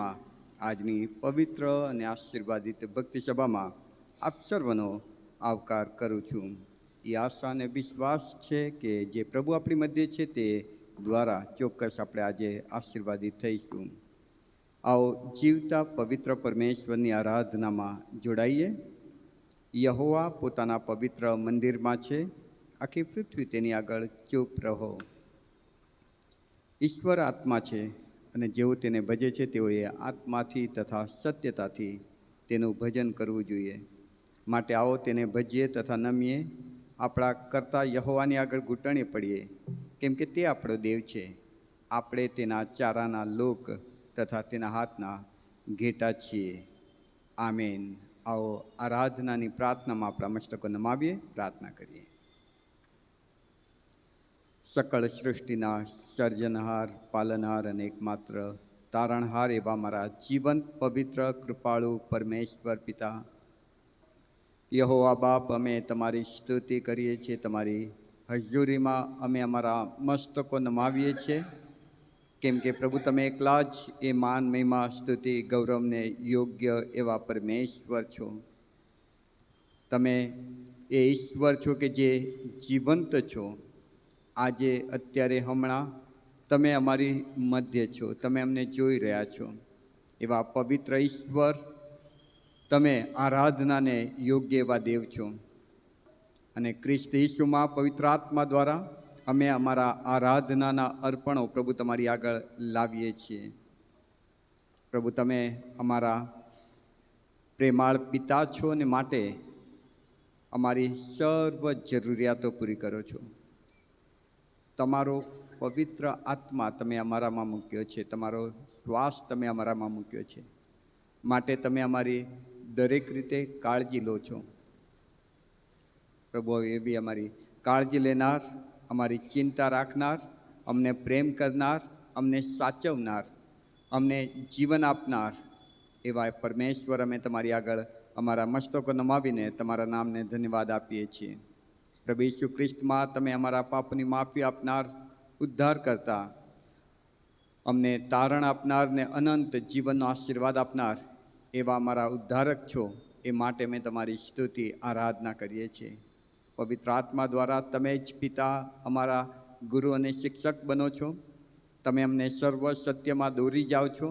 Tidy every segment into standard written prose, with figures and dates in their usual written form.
મંદિરમાં આજની પવિત્ર અને આશીર્વાદિત ભક્તિ સભામાં આપ સર્વનો આવકાર કરું છું. એ આશા અને વિશ્વાસ છે કે જે પ્રભુ આપણી મધ્ય છે તે દ્વારા ચોક્કસ આપણે આજે આશીર્વાદિત થઈશું. આવો જીવતા પવિત્ર પરમેશ્વરની આરાધનામાં જોડાઈએ. યહોવા પોતાના પવિત્ર મંદિરમાં છે, આખી પૃથ્વી તેની આગળ ચૂપ રહો. ઈશ્વર આત્મા છે અને જેઓ તેને ભજે છે તેઓએ આત્માથી તથા સત્યતાથી તેનું ભજન કરવું જોઈએ. માટે આવો તેને ભજીએ તથા નમીએ, આપણા કરતા યહોવાની આગળ ઘૂંટણે પડીએ, કેમ કે તે આપણો દેવ છે. આપણે તેના ચારાના લોક તથા તેના હાથના ઘેટા છીએ. આમેન. આવો આરાધનાની પ્રાર્થનામાં આપણા મસ્તકો નમાવીએ, પ્રાર્થના કરીએ. સકળ સૃષ્ટિના સર્જનહાર, પાલનહાર અને એકમાત્ર તારણહાર એવા મારા જીવંત પવિત્ર કૃપાળુ પરમેશ્વર પિતા, યહોવા બાપ, અમે તમારી સ્તુતિ કરીએ છીએ. તમારી હજુરીમાં અમે અમારા મસ્તકો નમાવીએ છીએ, કેમ કે પ્રભુ તમે એકલા જ એ માન, મહિમા, સ્તુતિ, ગૌરવને યોગ્ય એવા પરમેશ્વર છો. તમે એ ઈશ્વર છો કે જે જીવંત છો. આજે અત્યારે હમણાં તમે અમારી મધ્ય છો, તમે અમને જોઈ રહ્યા છો. એવા પવિત્ર ઈશ્વર, તમે આરાધનાને યોગ્ય એવા દેવ છો. અને ખ્રિસ્ત ઈસુમાં પવિત્ર આત્મા દ્વારા અમે અમારા આરાધનાના અર્પણો પ્રભુ તમારી આગળ લાવીએ છીએ. પ્રભુ તમે અમારા પ્રેમાળ પિતા છો અને માટે અમારી સર્વ જરૂરિયાતો પૂરી કરો છો. તમારો પવિત્ર આત્મા તમે અમારામાં મૂક્યો છે, તમારો શ્વાસ તમે અમારામાં મૂક્યો છે. માટે તમે અમારી દરેક રીતે કાળજી લો છો. પ્રભુ એ બી અમારી કાળજી લેનાર, અમારી ચિંતા રાખનાર, અમને પ્રેમ કરનાર, અમને સાચવનાર, અમને જીવન આપનાર એવા પરમેશ્વર, અમે તમારી આગળ અમારા મસ્તકો નમાવીને તમારા નામને ધન્યવાદ આપીએ છીએ. પ્રભુ ઈસુ ખ્રિસ્તમાં તમે અમારા પાપની માફી આપનાર, ઉદ્ધાર કરતા, અમને તારણ આપનાર ને અનંત જીવનનો આશીર્વાદ આપનાર એવા અમારા ઉદ્ધારક છો. એ માટે અમે તમારી સ્તુતિ આરાધના કરીએ છીએ. પવિત્ર આત્મા દ્વારા તમે જ પિતા અમારા ગુરુ અને શિક્ષક બનો છો. તમે અમને સર્વ સત્યમાં દોરી જાઓ છો.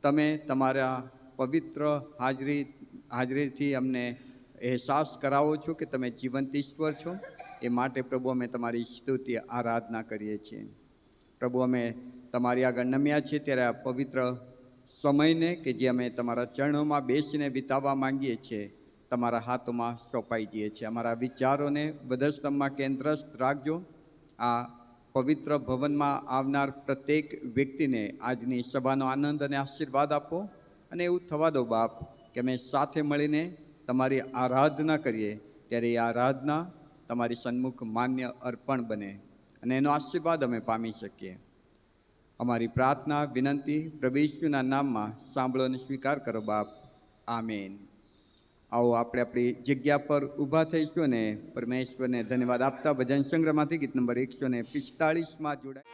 તમે તમારા પવિત્ર હાજરીથી અમને અહેસાસ કરાવો છો કે તમે જીવંત ઈશ્વર છો. એ માટે પ્રભુ અમે તમારી સ્તુતિ આરાધના કરીએ છીએ. પ્રભુ અમે તમારી આગળ નમ્યા છીએ ત્યારે આ પવિત્ર સમયને કે જે અમે તમારા ચરણોમાં બેસીને વિતાવવા માંગીએ છીએ, તમારા હાથોમાં સોંપાઈ જઈએ છીએ. અમારા વિચારોને વધસ્તંભમાં કેન્દ્રસ્થ રાખજો. આ પવિત્ર ભવનમાં આવનાર પ્રત્યેક વ્યક્તિને આજની સભાનો આનંદ અને આશીર્વાદ આપો. અને એવું થવા દો બાપ કે અમે સાથે મળીને તમારી આરાધના કરીએ ત્યારે એ આરાધના તમારી સન્મુખ માન્ય અર્પણ બને અને એનો આશીર્વાદ અમે પામી શકીએ. અમારી પ્રાર્થના વિનંતી પ્રભુ ઈસુના નામમાં સાંભળો અને સ્વીકાર કરો બાપ. આમેન. આવો આપણે આપણી જગ્યા પર ઊભા થઈશું અને પરમેશ્વરને ધન્યવાદ આપતા ભજન સંગ્રહમાંથી ગીત નંબર 145માં જોડાય.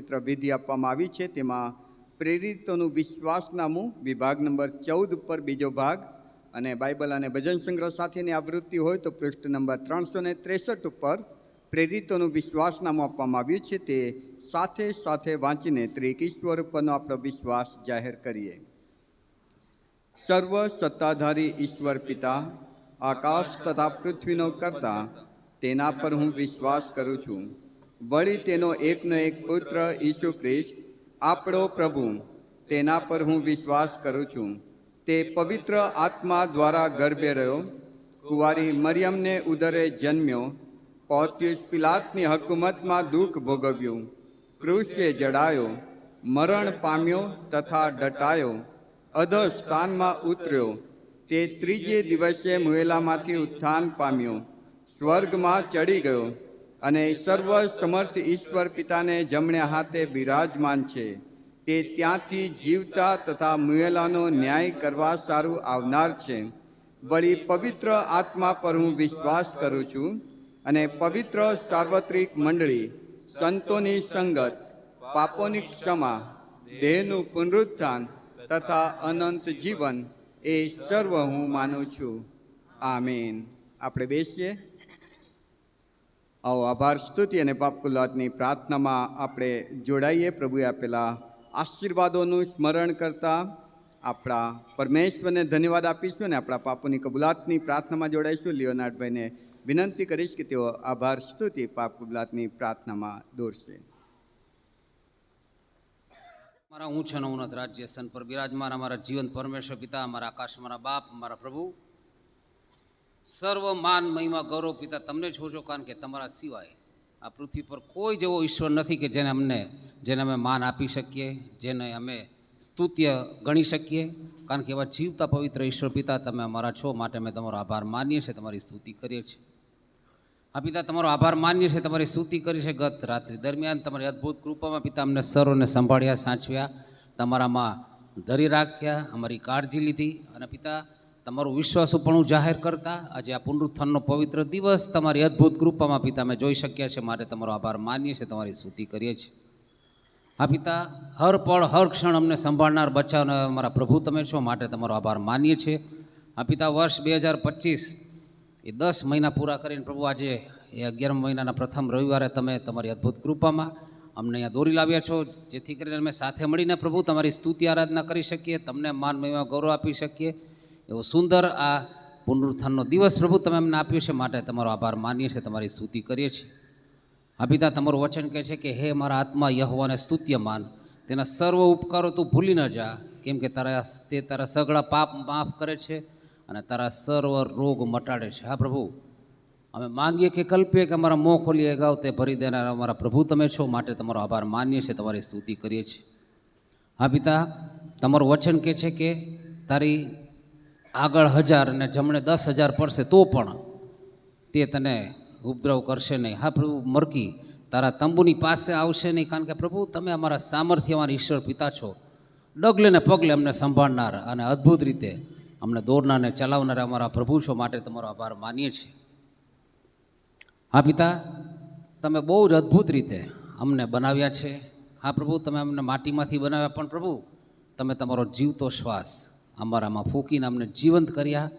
પવિત્ર વિધિ આપવામાં આવી છે. તેમાં પ્રેરિતોનું વિશ્વાસનામું વિભાગ નંબર 14 ઉપર બીજો ભાગ અને બાઇબલ અને ભજન સંગ્રહ સાથેની આવૃત્તિ હોય તો પૃષ્ઠ નંબર 363 ઉપર પ્રેરિતોનું વિશ્વાસનામું આપવામાં આવ્યું છે. તે સાથે સાથે વાંચીને ત્રિએક ઈશ્વર ઉપરનો આપણો વિશ્વાસ જાહેર કરીએ. સર્વ સત્તાધારી ઈશ્વર પિતા, આકાશ તથા પૃથ્વીનો કરતા, તેના પર હું વિશ્વાસ કરું છું. વળી તેનો એકનો એક પુત્ર ઈસુ ખ્રિસ્ત આપણો પ્રભુ, તેના પર હું વિશ્વાસ કરું છું. તે પવિત્ર આત્મા દ્વારા ગર્ભે રહ્યો, કુંવારી મરિયમને ઉદરે જન્મ્યો, પોન્તિયુસ પિલાતની હકુમતમાં દુઃખ ભોગવ્યું, ક્રૂસે જડાયો, મરણ પામ્યો તથા દટાયો, અધઃ સ્થાનમાં ઉતર્યો. તે ત્રીજે દિવસે મુએલામાંથી ઉત્થાન પામ્યો, સ્વર્ગમાં ચડી ગયો અને સર્વ સમર્થ ઈશ્વર પિતાને જમણે હાથે બિરાજમાન છે. તે ત્યાંથી જીવતા તથા મુએલાનો ન્યાય કરવા સારું આવનાર છે. વળી પવિત્ર આત્મા પર હું વિશ્વાસ કરું છું અને પવિત્ર સાર્વત્રિક મંડળી, સંતોની સંગત, પાપોની ક્ષમા, દેહનું પુનરુત્થાન તથા અનંત જીવન એ સર્વ હું માનું છું. આમીન. આપણે બેસીએ. આવો આભાર, સ્તુતિ અને પાપકુલાતની પ્રાર્થનામાં આપણે જોડાઈએ. પ્રભુએ આપેલા આશીર્વાદોનું સ્મરણ કરતા આપણા પરમેશ્વરને ધન્યવાદ આપીશું અને આપણા પાપોની કબૂલાતની પ્રાર્થનામાં જોડાઈશું. લિયોનાર્ડભાઈને વિનંતી કરીશ કે તેઓ આભાર, સ્તુતિ, પાપ કબૂલાતની પ્રાર્થનામાં દોરશે. મારા ઊંચ અને ઉન્નત રાજ્ય સન પર બિરાજમાન અમારા જીવન પરમેશ્વર પિતા, અમારા આકાશ, અમારા બાપ, અમારા પ્રભુ, સર્વ માન, મહિમા, ગૌરવ પિતા તમને છો છો, કારણ કે તમારા સિવાય આ પૃથ્વી પર કોઈ જેવો ઈશ્વર નથી કે જેને અમે માન આપી શકીએ, જેને અમે સ્તુત્ય ગણી શકીએ. કારણ કે એવા જીવતા પવિત્ર ઈશ્વર પિતા તમે અમારા છો, માટે અમે તમારો આભાર માનીએ છીએ, તમારી સ્તુતિ કરીએ છીએ. આ પિતા તમારો આભાર માનીએ છીએ, તમારી સ્તુતિ કરી છે. ગત રાત્રિ દરમિયાન તમારી અદ્ભુત કૃપામાં પિતા અમને સર્વને સંભાળ્યા, સાચવ્યા, તમારામાં ધરી રાખ્યા, અમારી કાળજી લીધી અને પિતા તમારું વિશ્વાસુપણું જાહેર કરતા આજે આ પુનરુત્થાનનો પવિત્ર દિવસ તમારી અદ્ભુત કૃપામાં પિતા અમે જોઈ શક્યા છે, માટે તમારો આભાર માનીએ છીએ, તમારી સ્તુતિ કરીએ છીએ. હા પિતા, હર પળ હર ક્ષણ અમને સંભાળનાર, બચાવનાર અમારા પ્રભુ તમે છો, માટે તમારો આભાર માનીએ છીએ. હા પિતા, વર્ષ 2025 એ 10 મહિના પૂરા કરીને પ્રભુ આજે એ 11મા મહિનાના પ્રથમ રવિવારે તમે તમારી અદ્ભુત કૃપામાં અમને અહીંયા દોરી લાવ્યા છો, જેથી કરીને અમે સાથે મળીને પ્રભુ તમારી સ્તુતિ આરાધના કરી શકીએ, તમને માન, મહિમા, ગૌરવ આપી શકીએ. એવો સુંદર આ પુનરુત્થાનનો દિવસ પ્રભુ તમે અમને આપ્યો છે, માટે તમારો આભાર માનીએ છીએ, તમારી સ્તુતિ કરીએ છીએ. હા પિતા, તમારું વચન કહે છે કે હે મારા આત્મા યહોવાને સ્તુત્ય માન, તેના સર્વ ઉપકારો તું ભૂલી ન જા, કેમ કે તે તારા સઘળા પાપ માફ કરે છે અને તારા સર્વ રોગ મટાડે છે. હા પ્રભુ, અમે માંગીએ કે કલ્પીએ કે અમારા મોં ખોલીએ ગાવ તે ભરી દેનારા અમારા પ્રભુ તમે છો, માટે તમારો આભાર માનીએ છીએ, તમારી સ્તુતિ કરીએ છીએ. હા પિતા, તમારું વચન કહે છે કે તારી આગળ 1000 અને જમણે 10,000 પડશે તો પણ તે તને ઉપદ્રવ કરશે નહીં. હા પ્રભુ, મરકી તારા તંબુની પાસે આવશે નહીં, કારણ કે પ્રભુ તમે અમારા સામર્થ્યવાન ઈશ્વર પિતા છો, ડગલે ને પગલે અમને સંભાળનાર અને અદ્ભુત રીતે અમને દોરનાર અને ચલાવનાર અમારા પ્રભુ છો, માટે તમારો આભાર માનીએ છીએ. હા પિતા, તમે બહુ જ અદ્ભુત રીતે અમને બનાવ્યા છે. હા પ્રભુ, તમે અમને માટીમાંથી બનાવ્યા, પણ પ્રભુ તમે તમારો જીવતો શ્વાસ અમારામાં ફૂંકીને અમને જીવંત કર્યા,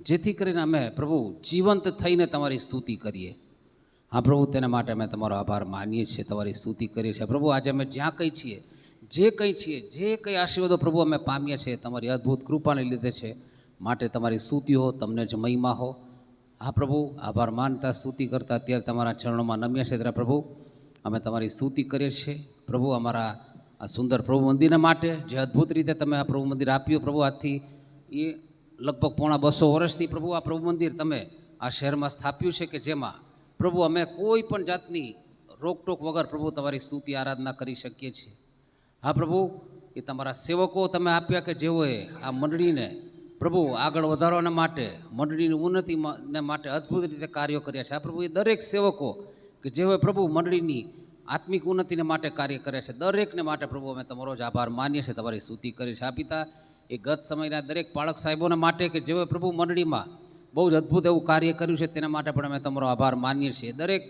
જેથી કરીને અમે પ્રભુ જીવંત થઈને તમારી સ્તુતિ કરીએ. હા પ્રભુ, તેના માટે અમે તમારો આભાર માનીએ છીએ, તમારી સ્તુતિ કરીએ છીએ. પ્રભુ, આજે અમે જ્યાં કંઈ છીએ, જે કંઈ આશીર્વાદો પ્રભુ અમે પામ્યા છીએ, તમારી અદ્ભુત કૃપાને લીધે છે, માટે તમારી સ્તુતિ હો, તમને જ મહિમા હો. હા પ્રભુ, આભાર માનતા સ્તુતિ કરતા અત્યારે તમારા ચરણોમાં નમ્યા છે, ત્યારે પ્રભુ અમે તમારી સ્તુતિ કરીએ છીએ. પ્રભુ, અમારા આ સુંદર પ્રભુ મંદિરના માટે જે અદ્ભુત રીતે તમે આ પ્રભુ મંદિર આપ્યું, પ્રભુ આજથી એ લગભગ પોણા 200 વર્ષથી પ્રભુ આ પ્રભુ મંદિર તમે આ શહેરમાં સ્થાપ્યું છે, કે જેમાં પ્રભુ અમે કોઈ પણ જાતની રોકટોક વગર પ્રભુ તમારી સ્તુતિ આરાધના કરી શકીએ છીએ. હા પ્રભુ, એ તમારા સેવકો તમે આપ્યા કે જેઓએ આ મંડળીને પ્રભુ આગળ વધારવાના માટે, મંડળીની ઉન્નતિને માટે અદ્ભુત રીતે કાર્યો કર્યા છે. આ પ્રભુ, એ દરેક સેવકો કે જેઓએ પ્રભુ મંડળીની આત્મિક ઉન્નતિને માટે કાર્ય કર્યા છે, દરેકને માટે પ્રભુ અમે તમારો જ આભાર માનીએ છીએ, તમારી સ્તુતિ કરીએ છીએ. આ પિતા, એ ગત સમયના દરેક પાળક સાહેબોને માટે કે જેઓએ પ્રભુ મંડળીમાં બહુ જ અદ્ભુત એવું કાર્ય કર્યું છે, તેના માટે પણ અમે તમારો આભાર માનીએ છીએ. દરેક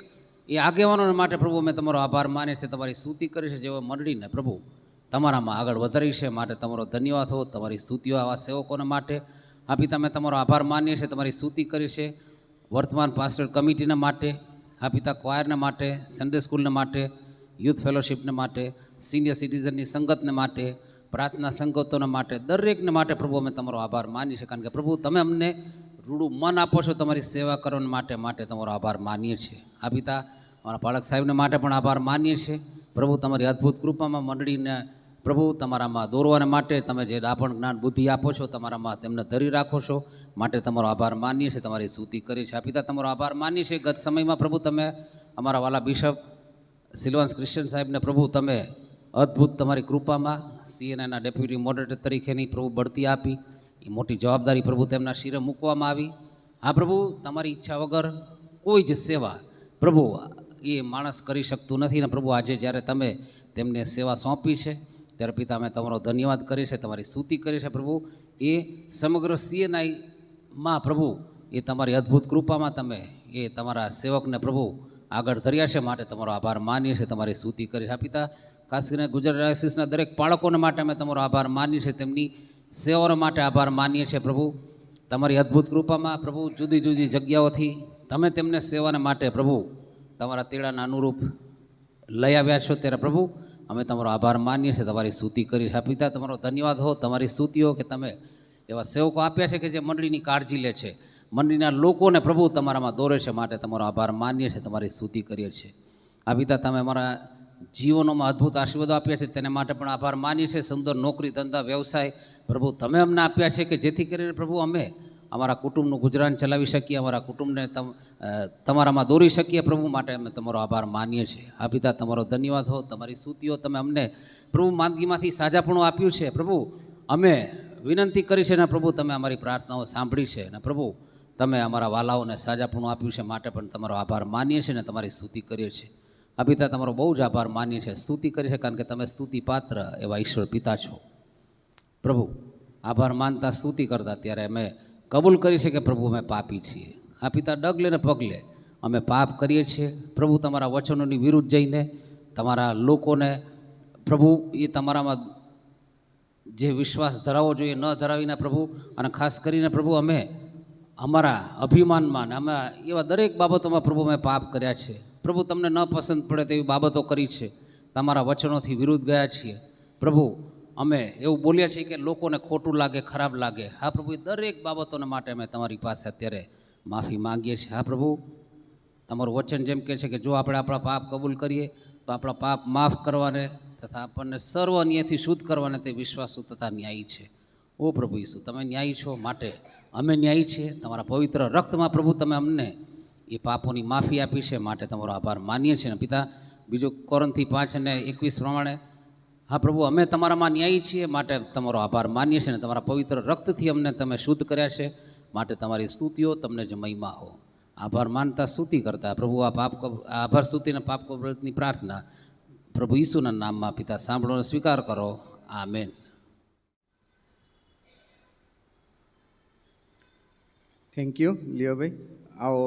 એ આગેવાનો માટે પ્રભુ અમે તમારો આભાર માનીએ છીએ, તમારી સ્તુતિ કરી છે જેઓ મંડળીને પ્રભુ તમારામાં આગળ વધારી છે માટે તમારો ધન્યવાદ હો. તમારી સ્તુતિઓ આવા સેવકોને માટે આ પિતા અમે તમારો આભાર માનીએ છીએ, તમારી સ્તુતિ કરી છે વર્તમાન પાસ્ટોરલ કમિટીના માટે, આ પિતા ક્વાયરને માટે, સન્ડે સ્કૂલને માટે, યુથ ફેલોશિપને માટે, સિનિયર સિટીઝનની સંગતને માટે, પ્રાર્થના સંગતોને માટે, દરેકને માટે પ્રભુ અમે તમારો આભાર માનીએ છીએ, કારણ કે પ્રભુ તમે અમને રૂડું મન આપો છો તમારી સેવા કરવા માટે તમારો આભાર માનીએ છીએ. આ પિતા અમારા પાલક સાહેબને માટે પણ આભાર માનીએ છીએ. પ્રભુ તમારી અદ્ભુત કૃપામાં મંડળીને પ્રભુ તમારામાં દોરવાને માટે તમે જે ડાપણ જ્ઞાન બુદ્ધિ આપો છો તમારામાં તેમને ધરી રાખો છો માટે તમારો આભાર માનીએ છીએ, તમારી સ્તુતિ કરી છે. આ પિતા તમારો આભાર માનીએ છીએ. ગત સમયમાં પ્રભુ તમે અમારા વાલા બિશપ સિલ્વાન્સ ક્રિશ્ચન સાહેબને પ્રભુ તમે અદ્ભુત તમારી કૃપામાં સીએનઆઈના ડેપ્યુટી મોડરેટર તરીકેની પ્રભુ બઢતી આપી. એ મોટી જવાબદારી પ્રભુ તેમના શિરે મૂકવામાં આવી. આ પ્રભુ તમારી ઈચ્છા વગર કોઈ જ સેવા પ્રભુ એ માણસ કરી શકતું નથી ને પ્રભુ આજે જ્યારે તમે તેમને સેવા સોંપી છે ત્યારે પિતા અમે તમારો ધન્યવાદ કરીએ છીએ, તમારી સ્તુતિ કરી છે પ્રભુ. એ સમગ્ર સીએનઆઈમાં પ્રભુ એ તમારી અદ્ભુત કૃપામાં તમે એ તમારા સેવકને પ્રભુ આગળ ધર્યા છે માટે તમારો આભાર માનીએ છીએ, તમારી સ્તુતિ કરી છે. આ પિતા ખાસ કરીને ગુજરાત ડાયોસીસના દરેક બાળકોને માટે અમે તમારો આભાર માનીએ છીએ, તેમની સેવાઓ માટે આભાર માનીએ છીએ પ્રભુ. તમારી અદ્ભુત કૃપામાં પ્રભુ જુદી જુદી જગ્યાઓથી તમે તેમને સેવાને માટે પ્રભુ તમારા તેડાના અનુરૂપ લઈ આવ્યા છો ત્યારે પ્રભુ અમે તમારો આભાર માનીએ છીએ, તમારી સ્તુતિ કરી છે. પિતા તમારો ધન્યવાદ હો, તમારી સ્તુતિઓ કે તમે એવા સેવકો આપ્યા છે કે જે મંડળીની કાળજી લે છે, મંડળીના લોકોને પ્રભુ તમારામાં દોરે છે માટે તમારો આભાર માનીએ છીએ, તમારી સ્તુતિ કરીએ છીએ. આ પિતા તમે અમારા જીવનોમાં અદ્ભુત આશીર્વાદો આપ્યા છે તેને માટે પણ આભાર માનીએ છીએ. સુંદર નોકરી ધંધા વ્યવસાય પ્રભુ તમે અમને આપ્યા છે કે જેથી કરીને પ્રભુ અમે અમારા કુટુંબનું ગુજરાન ચલાવી શકીએ, અમારા કુટુંબને તમારામાં દોરી શકીએ પ્રભુ માટે અમે તમારો આભાર માનીએ છીએ. આ પિતા તમારો ધન્યવાદ હો, તમારી સ્તુતિઓ તમે અમને પ્રભુ માંદગીમાંથી સાજાપણું આપ્યું છે પ્રભુ. અમે વિનંતી કરી છે ને પ્રભુ તમે અમારી પ્રાર્થનાઓ સાંભળી છે ને પ્રભુ તમે અમારા વાલાઓને સાજાપણું આપ્યું છે માટે પણ તમારો આભાર માનીએ છીએ ને તમારી સ્તુતિ કરીએ છીએ. આ પિતા તમારો બહુ જ આભાર માનીએ છીએ, સ્તુતિ કરી છે કારણ કે તમે સ્તુતિ પાત્ર એવા ઈશ્વર પિતા છો પ્રભુ. આભાર માનતા સ્તુતિ કરતા ત્યારે અમે કબૂલ કરી છે કે પ્રભુ અમે પાપી છીએ. આ પિતા ડગલે ને પગલે અમે પાપ કરીએ છીએ પ્રભુ, તમારા વચનોની વિરુદ્ધ જઈને તમારા લોકોને પ્રભુ એ તમારામાં જે વિશ્વાસ ધરાવવો જોઈએ ન ધરાવીને પ્રભુ, અને ખાસ કરીને પ્રભુ અમે અમારા અભિમાનમાં ને અમે એવા દરેક બાબતોમાં પ્રભુ અમે પાપ કર્યા છે પ્રભુ. તમને ન પસંદ પડે તેવી બાબતો કરી છે, તમારા વચનોથી વિરુદ્ધ ગયા છીએ પ્રભુ. અમે એવું બોલ્યા છીએ કે લોકોને ખોટું લાગે, ખરાબ લાગે. હા પ્રભુ, એ દરેક બાબતોને માટે અમે તમારી પાસે અત્યારે માફી માંગીએ છીએ. હા પ્રભુ, તમારું વચન જેમ કહે છે કે જો આપણે આપણા પાપ કબૂલ કરીએ તો આપણા પાપ માફ કરવાને તથા આપણને સર્વ અન્યાયથી શુદ્ધ કરવાને તે વિશ્વાસુ તથા ન્યાયી છે. ઓ પ્રભુ ઈસુ, તમે ન્યાયી છો માટે અમે ન્યાયી છીએ. તમારા પવિત્ર રક્તમાં પ્રભુ તમે અમને એ પાપોની માફી આપી છે માટે તમારો આભાર માનીએ છીએ. પિતા બીજું કોરિન્થી 5:21 પ્રમાણે હા પ્રભુ અમે તમારામાં ન્યાયી છીએ માટે તમારો આભાર માનીએ છીએ ને તમારા પવિત્ર રક્તથી અમને તમે શુદ્ધ કર્યા છે માટે તમારી સ્તુતિઓ તમને જ મહિમા હો. આભાર માનતા સ્તુતિ કરતા પ્રભુ આ આભાર સ્તુતિને પાપ કબૂલની પ્રાર્થના પ્રભુ ઈસુના નામમાં પિતા સાંભળો અને સ્વીકાર કરો. આમેન. થેન્ક યુ લિયોભાઈ. આવો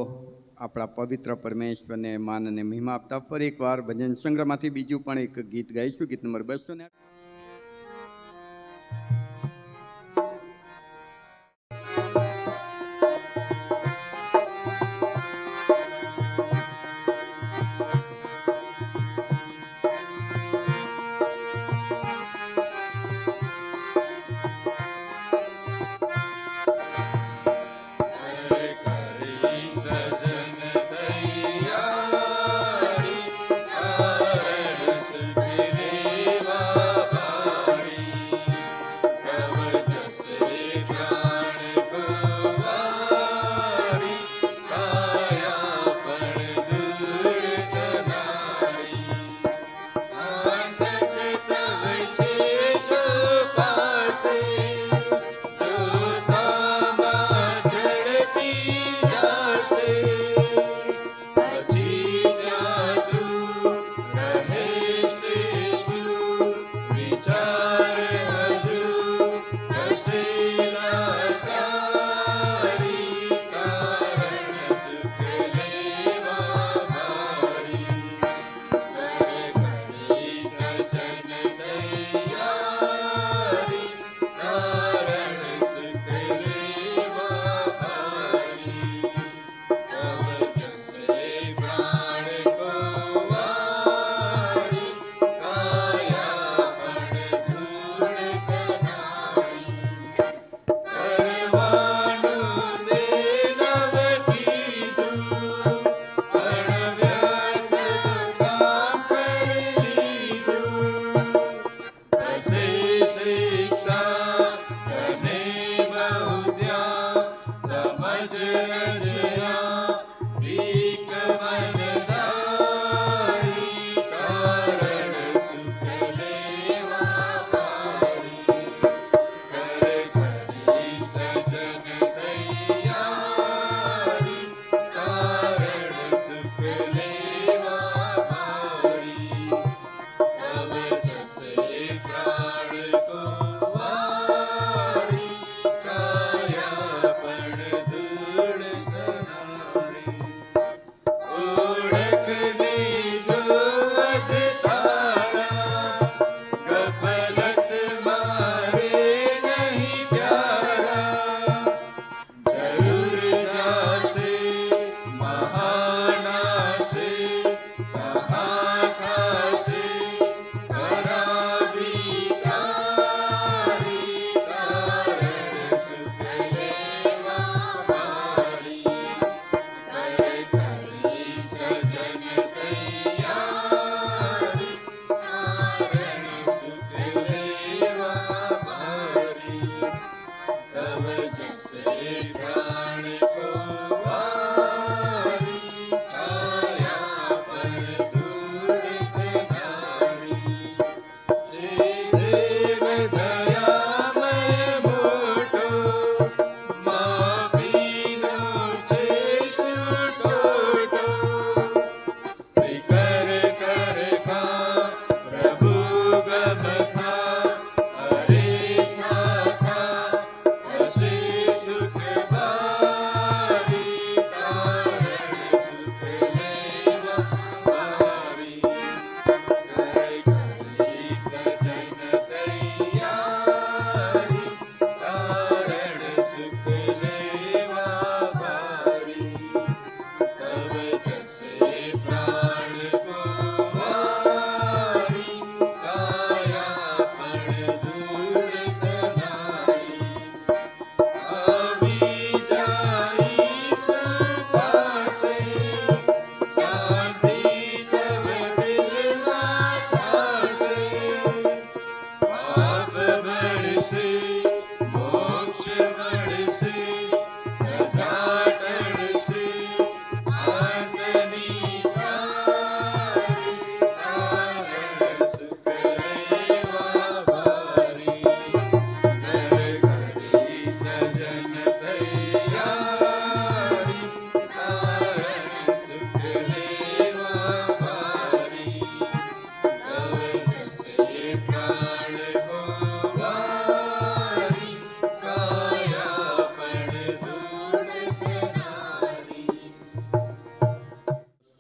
આપણા પવિત્ર પરમેશ્વરને માન અને મહિમા આપતા ફરી એકવાર ભજન સંગ્રહમાંથી બીજું પણ એક ગીત ગાઈશું, ગીત નંબર 208.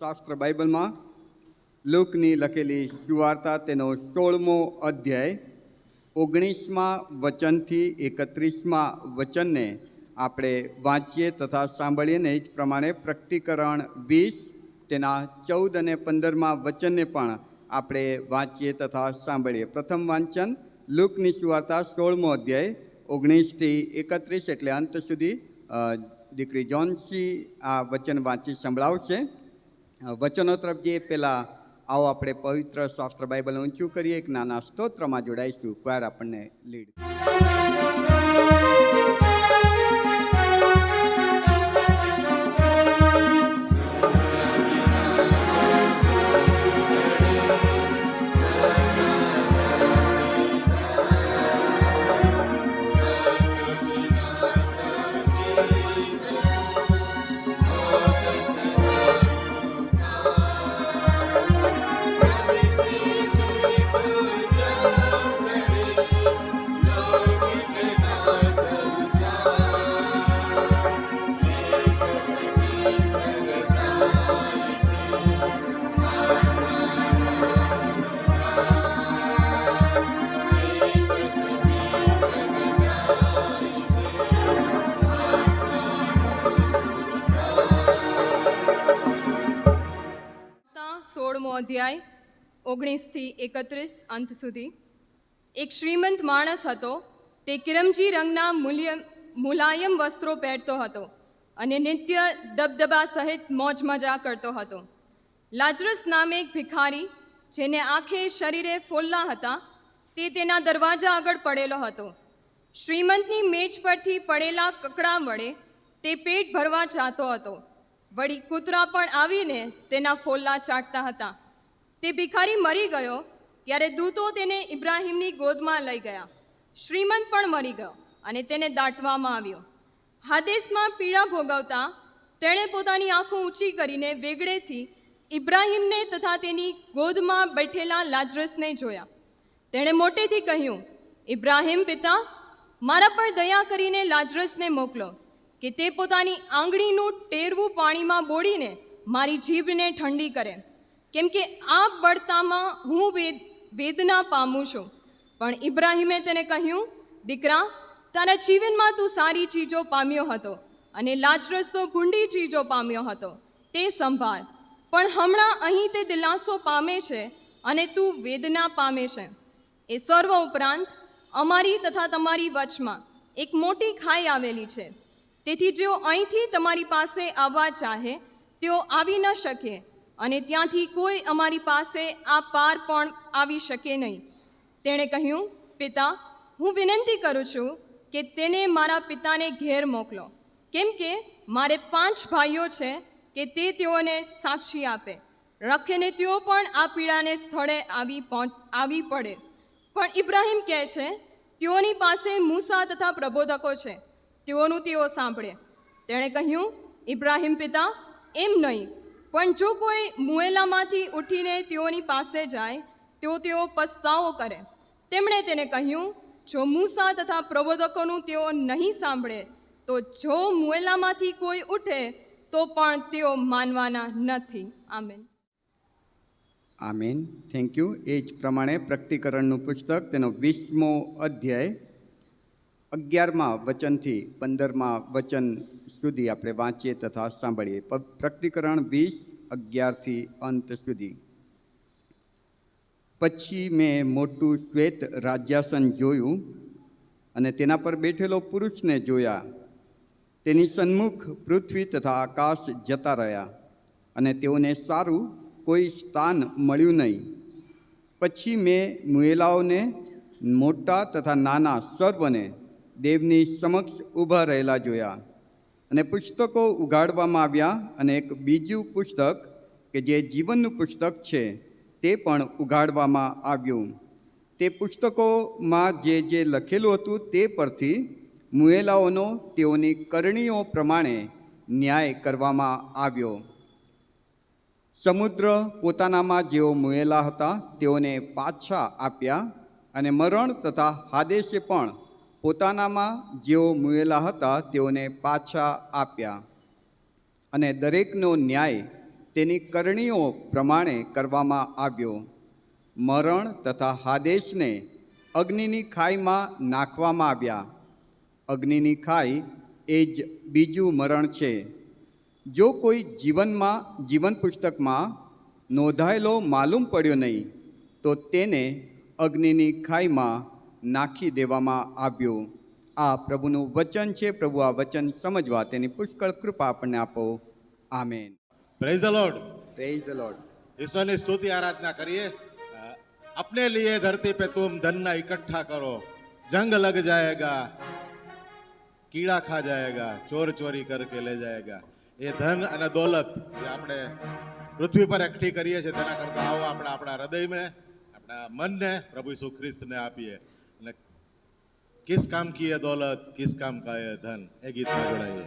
શાસ્ત્ર બાઇબલમાં લૂકની લખેલી સુવાર્તા તેનો 16મો અધ્યાય 19મા વચનથી 31મા વચનને આપણે વાંચીએ તથા સાંભળીએ ને એ જ પ્રમાણે પ્રકટીકરણ 20 તેના 14 અને 15મા વચનને પણ આપણે વાંચીએ તથા સાંભળીએ. પ્રથમ વાંચન લૂકની સુવાર્તા 16મો અધ્યાય 19થી 31 એટલે અંત સુધી. દીકરી જોન્સી આ વચન વાંચી સંભળાવશે. વચનો તરફ જઈએ પહેલાં આવો આપણે પવિત્ર શાસ્ત્ર બાઇબલ ઊંચું કરીએ, એક નાના સ્તોત્રમાં જોડાઈશું. ક્વાર આપણને લીડ. અધ્યાય 19થી 31 અંત સુધી. એક શ્રીમંત માણસ હતો. તે કિરમજી રંગના મુલાયમ વસ્ત્રો પહેરતો હતો અને નિત્ય દબદબા સહિત મોજ મજા કરતો હતો. લાજરસ નામે એક ભિખારી, જેને આંખે શરીરે ફોલ્લા હતા, તે તેના દરવાજા આગળ પડેલો હતો. શ્રીમંતની મેજ પરથી પડેલા કકડા વડે તે પેટ ભરવા ચાહતો હતો. વળી કૂતરા પણ આવીને તેના ફોલ્લા ચાટતા હતા. તે ભિખારી મરી ગયો ત્યારે દૂતો તેને ઇબ્રાહીમની ગોદમાં લઈ ગયા. શ્રીમંત પણ મરી ગયો અને તેને દાટવામાં આવ્યો. હાદેસમાં પીડા ભોગવતા તેણે પોતાની આંખો ઊંચી કરીને વેગળેથી ઇબ્રાહીમને તથા તેની ગોદમાં બેઠેલા લાજરસને જોયા. તેણે મોટેથી કહ્યું, ઇબ્રાહીમ પિતા, મારા પર દયા કરીને લાજરસને મોકલો કે તે પોતાની આંગળીનું ટેરવું પાણીમાં બોળીને મારી જીભને ઠંડી કરે, કેમ કે આ બળતામાં હું વેદના પામું છું. પણ ઇબ્રાહીમે તેને કહ્યું, દીકરા, તારા જીવનમાં તું સારી ચીજો પામ્યો હતો અને લાજરસ તો ભૂંડી ચીજો પામ્યો હતો. તે સંભાળ, પણ હમણાં અહીં તે દિલાસો પામે છે અને તું વેદના પામે છે. એ સર્વ ઉપરાંત અમારી તથા તમારી વચમાં એક મોટી ખાઈ આવેલી છે. તેથી જેઓ અહીંથી તમારી પાસે આવવા ચાહે તેઓ આવી ન શકે અને ત્યાંથી કોઈ અમારી પાસે આ પાર પણ આવી શકે નહીં. તેણે કહ્યું, પિતા, હું વિનંતી કરું છું કે તેને મારા પિતાને ઘેર મોકલો, કેમ કે મારે 5 ભાઈઓ છે કે તે તેઓને સાક્ષી આપે. રખેને તેઓ પણ આ પીડાને સ્થળે આવી પડે. પણ ઇબ્રાહીમ કહે છે, તેઓની પાસે મૂસા તથા પ્રબોધકો છે, તેઓનું તેઓ સાંભળે. તેણે કહ્યું, ઇબ્રાહીમ પિતા, એમ નહીં, પણ જો કોઈ મુએલામાંથી ઉઠીને તેઓની પાસે જાય તો તેઓ પસ્તાવો કરે. તેમણે તેને કહ્યું, જો મૂસા તથા પ્રબોધકોનું તેઓ નહીં સાંભળે તો જો મુએલામાંથી કોઈ ઉઠે તો પણ તેઓ માનવાના નથી. આમેન. આમીન. Thank you. એ જ પ્રમાણે પ્રકટીકરણનું પુસ્તક તેનો 20મો અધ્યાય 11મા વચનથી 15મા વચન સુધી આપણે વાંચીએ તથા સાંભળીએ. પ્રકટીકરણ 20:11થી અંત સુધી. પછી મેં મોટું શ્વેત રાજ્યાસન જોયું અને તેના પર બેઠેલો પુરુષને જોયા. તેની સન્મુખ પૃથ્વી તથા આકાશ જતા રહ્યા અને તેઓને સારું કોઈ સ્થાન મળ્યું નહીં. પછી મેં મુએલાઓને, મોટા તથા નાના સર્વને દેવની સમક્ષ ઊભા રહેલા જોયા. અને પુસ્તકો ઉગાડવામાં આવ્યા અને એક બીજું પુસ્તક કે જે જીવનનું પુસ્તક છે તે પણ ઉગાડવામાં આવ્યું. તે પુસ્તકોમાં જે લખેલું હતું તે પરથી મુએલાઓનો તેઓની કરણીઓ પ્રમાણે ન્યાય કરવામાં આવ્યો. સમુદ્ર પોતાનામાં જેઓ મુએલા હતા તેઓને પાછા આપ્યા અને મરણ તથા હાદેશે પણ પોતાનામાં જેઓ મુએલા હતા તેઓને પાછા આપ્યા. અને દરેકનો ન્યાય તેની કરણીઓ પ્રમાણે કરવામાં આવ્યો. મરણ તથા હાદેશને અગ્નિની ખાઈમાં નાખવામાં આવ્યા. અગ્નિની ખાઈ એ જ બીજું મરણ છે. જો કોઈ જીવન પુસ્તકમાં નોંધાયેલો માલુમ પડ્યો નહીં તો તેને અગ્નિની ખાઈમાં નાખી દેવામાં આવ્યો. આ પ્રભુનું વચન છે. પ્રભુ આ વચન સમજવા તેની પુષ્કળ કૃપા આપણને આપો. Amen. Praise the Lord. Praise the Lord. ईश्वर की स्तुति आराधना करिए. अपने लिए धरती पे तुम धन ना इकट्ठा करो, जंग लग जाएगा, कीड़ा खा जाएगा, चोर चोरी करके ले जाएगा. ये धन અને દોલત જે આપણે પૃથ્વી પર એકઠી કરીએ છીએ તેના કરતા આવો આપણે આપણા હૃદયને, આપણા મનને પ્રભુ ઈસુ ખ્રિસ્તને આપીએ. અને किस काम की है दौलत, किस काम का है धन, એ ગીતમાં જોડાઈએ.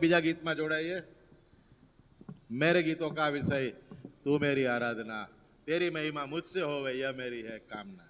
બીજા ગીતમાં જોડાઈએ. मेरे गीतों का विषय तू मेरी आराधना, तेरी महिमा मुझसे होवे यह मेरी है कामना.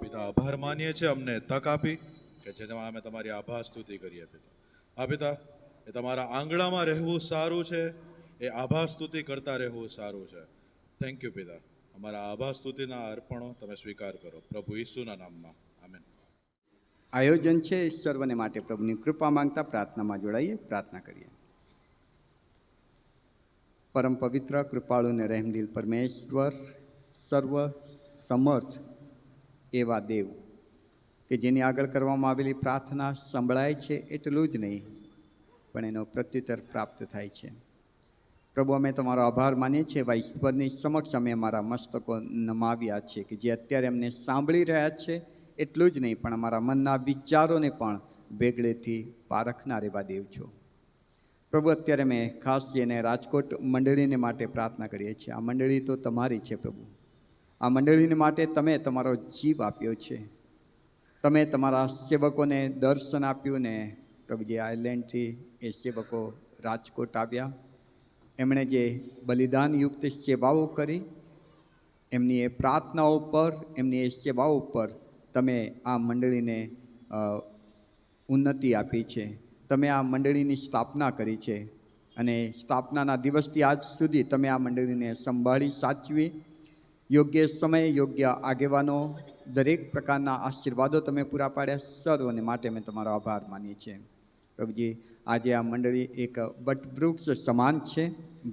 પિતા આભાર માનીએ છીએ અમને તક આપી કે જેમાં અમે તમારી આભાર સ્તુતિ કરીએ પિતા. હા પિતા, એ તમારા આંગણામાં રહેવું સારું છે, એ આભાર સ્તુતિ કરતા રહેવું સારું છે. થેન્ક યુ પિતા. અમારા આભાર સ્તુતિના અર્પણો તમે સ્વીકાર કરો પ્રભુ ઈસુના નામમાં. આમેન. આયોજન છે સર્વને માટે પ્રભુની કૃપા માંગતા પ્રાર્થનામાં જોડાઈએ, પ્રાર્થના કરીએ. પરમ પવિત્ર, કૃપાળુ અને રહેમદિલ પરમેશ્વર, સર્વ સમર્થ એવા દેવ કે જેની આગળ કરવામાં આવેલી પ્રાર્થના સંભળાય છે એટલું જ નહીં પણ એનો પ્રત્યુત્તર પ્રાપ્ત થાય છે. પ્રભુ, અમે તમારો આભાર માનીએ છીએ એવા ઈશ્વરની સમક્ષ અમે અમારા મસ્તકો નમાવ્યા છે કે જે અત્યારે અમને સાંભળી રહ્યા છે એટલું જ નહીં પણ અમારા મનના વિચારોને પણ વેગળેથી પારખનાર એવા દેવ છો. પ્રભુ, અત્યારે મેં ખાસ જેને રાજકોટ મંડળીને માટે પ્રાર્થના કરીએ છીએ. આ મંડળી તો તમારી છે પ્રભુ. આ મંડળીને માટે તમે તમારો જીવ આપ્યો છે. તમે તમારા સેવકોને દર્શન આપ્યું ને પ્રભુજી આયર્લેન્ડથી એ સેવકો રાજકોટ આવ્યા. એમણે જે બલિદાનયુક્ત સેવાઓ કરી, એમની એ પ્રાર્થનાઓ પર, એમની એ સેવાઓ પર તમે આ મંડળીને ઉન્નતિ આપી છે. તમે આ મંડળીની સ્થાપના કરી છે અને સ્થાપનાના દિવસથી આજ સુધી તમે આ મંડળીને સંભાળી સાચવી, યોગ્ય સમયે યોગ્ય આગેવાનો, દરેક પ્રકારના આશીર્વાદો તમે પૂરા પાડ્યા. સર્વને માટે અમે તમારો આભાર માનીએ છીએ. પ્રભુજી, આજે આ મંડળી એક વટવૃક્ષ સમાન છે,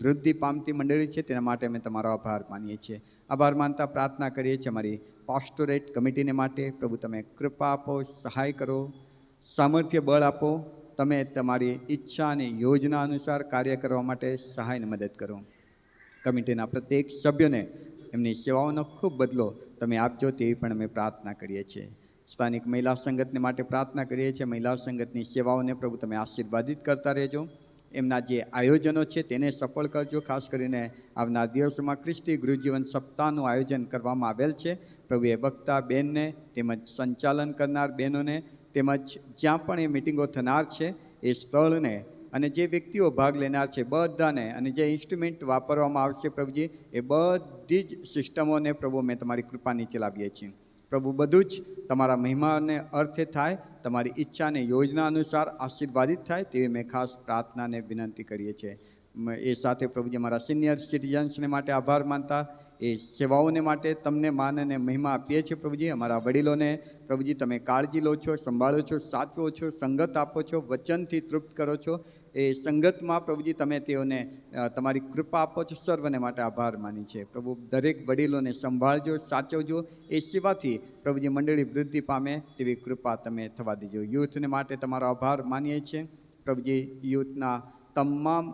વૃદ્ધિ પામતી મંડળી છે, તેના માટે અમે તમારો આભાર માનીએ છીએ. આભાર માનતા પ્રાર્થના કરીએ છીએ અમારી પાસ્ટોરેટ કમિટીને માટે. પ્રભુ, તમે કૃપા આપો, સહાય કરો, સામર્થ્ય બળ આપો. તમે તમારી ઈચ્છા અને યોજના અનુસાર કાર્ય કરવા માટે સહાયને મદદ કરો. કમિટીના પ્રત્યેક સભ્યોને એમની સેવાઓનો ખૂબ બદલો તમે આપજો તેવી પણ અમે પ્રાર્થના કરીએ છીએ. સ્થાનિક મહિલા સંગતને માટે પ્રાર્થના કરીએ છીએ. મહિલા સંગતની સેવાઓને પ્રભુ તમે આશીર્વાદિત કરતા રહેજો. એમના જે આયોજનો છે તેને સફળ કરજો. ખાસ કરીને આવનાર દિવસોમાં ખ્રિસ્તી ગૃહજીવન સપ્તાહનું આયોજન કરવામાં આવેલ છે. પ્રભુ, એ વક્તા બહેનને તેમજ સંચાલન કરનાર બહેનોને તેમજ જ્યાં પણ એ મિટિંગો થનાર છે એ સ્થળને અને જે વ્યક્તિઓ ભાગ લેનાર છે બધાને અને જે ઇન્સ્ટ્રુમેન્ટ વાપરવામાં આવશે પ્રભુજી, એ બધી જ સિસ્ટમોને પ્રભુ અમે તમારી કૃપા નીચે લાવીએ છીએ. પ્રભુ, બધું જ તમારા મહિમાને અર્થે થાય, તમારી ઈચ્છા અને યોજના અનુસાર આશીર્વાદિત થાય તેવી મેં ખાસ પ્રાર્થનાને વિનંતી કરીએ છીએ. એ સાથે પ્રભુજી અમારા સિનિયર સિટીઝન્સને માટે આભાર માનતા એ સેવાઓને માટે તમને માન અને મહિમા આપીએ છીએ. પ્રભુજી, અમારા વડીલોને પ્રભુજી તમે કાળજી લો છો, સંભાળો છો, સાચવો છો, સંગત આપો છો, વચનથી તૃપ્ત કરો છો. એ સંગતમાં પ્રભુજી તમે તેઓને તમારી કૃપા આપો છો. સર્વને માટે આભાર માની છે. પ્રભુ, દરેક વડીલોને સંભાળજો, સાચવજો. એ સેવાથી પ્રભુજી મંડળી વૃદ્ધિ પામે તેવી કૃપા તમે થવા દેજો. યુથને માટે તમારો આભાર માનીએ છીએ. પ્રભુજી, યુથના તમામ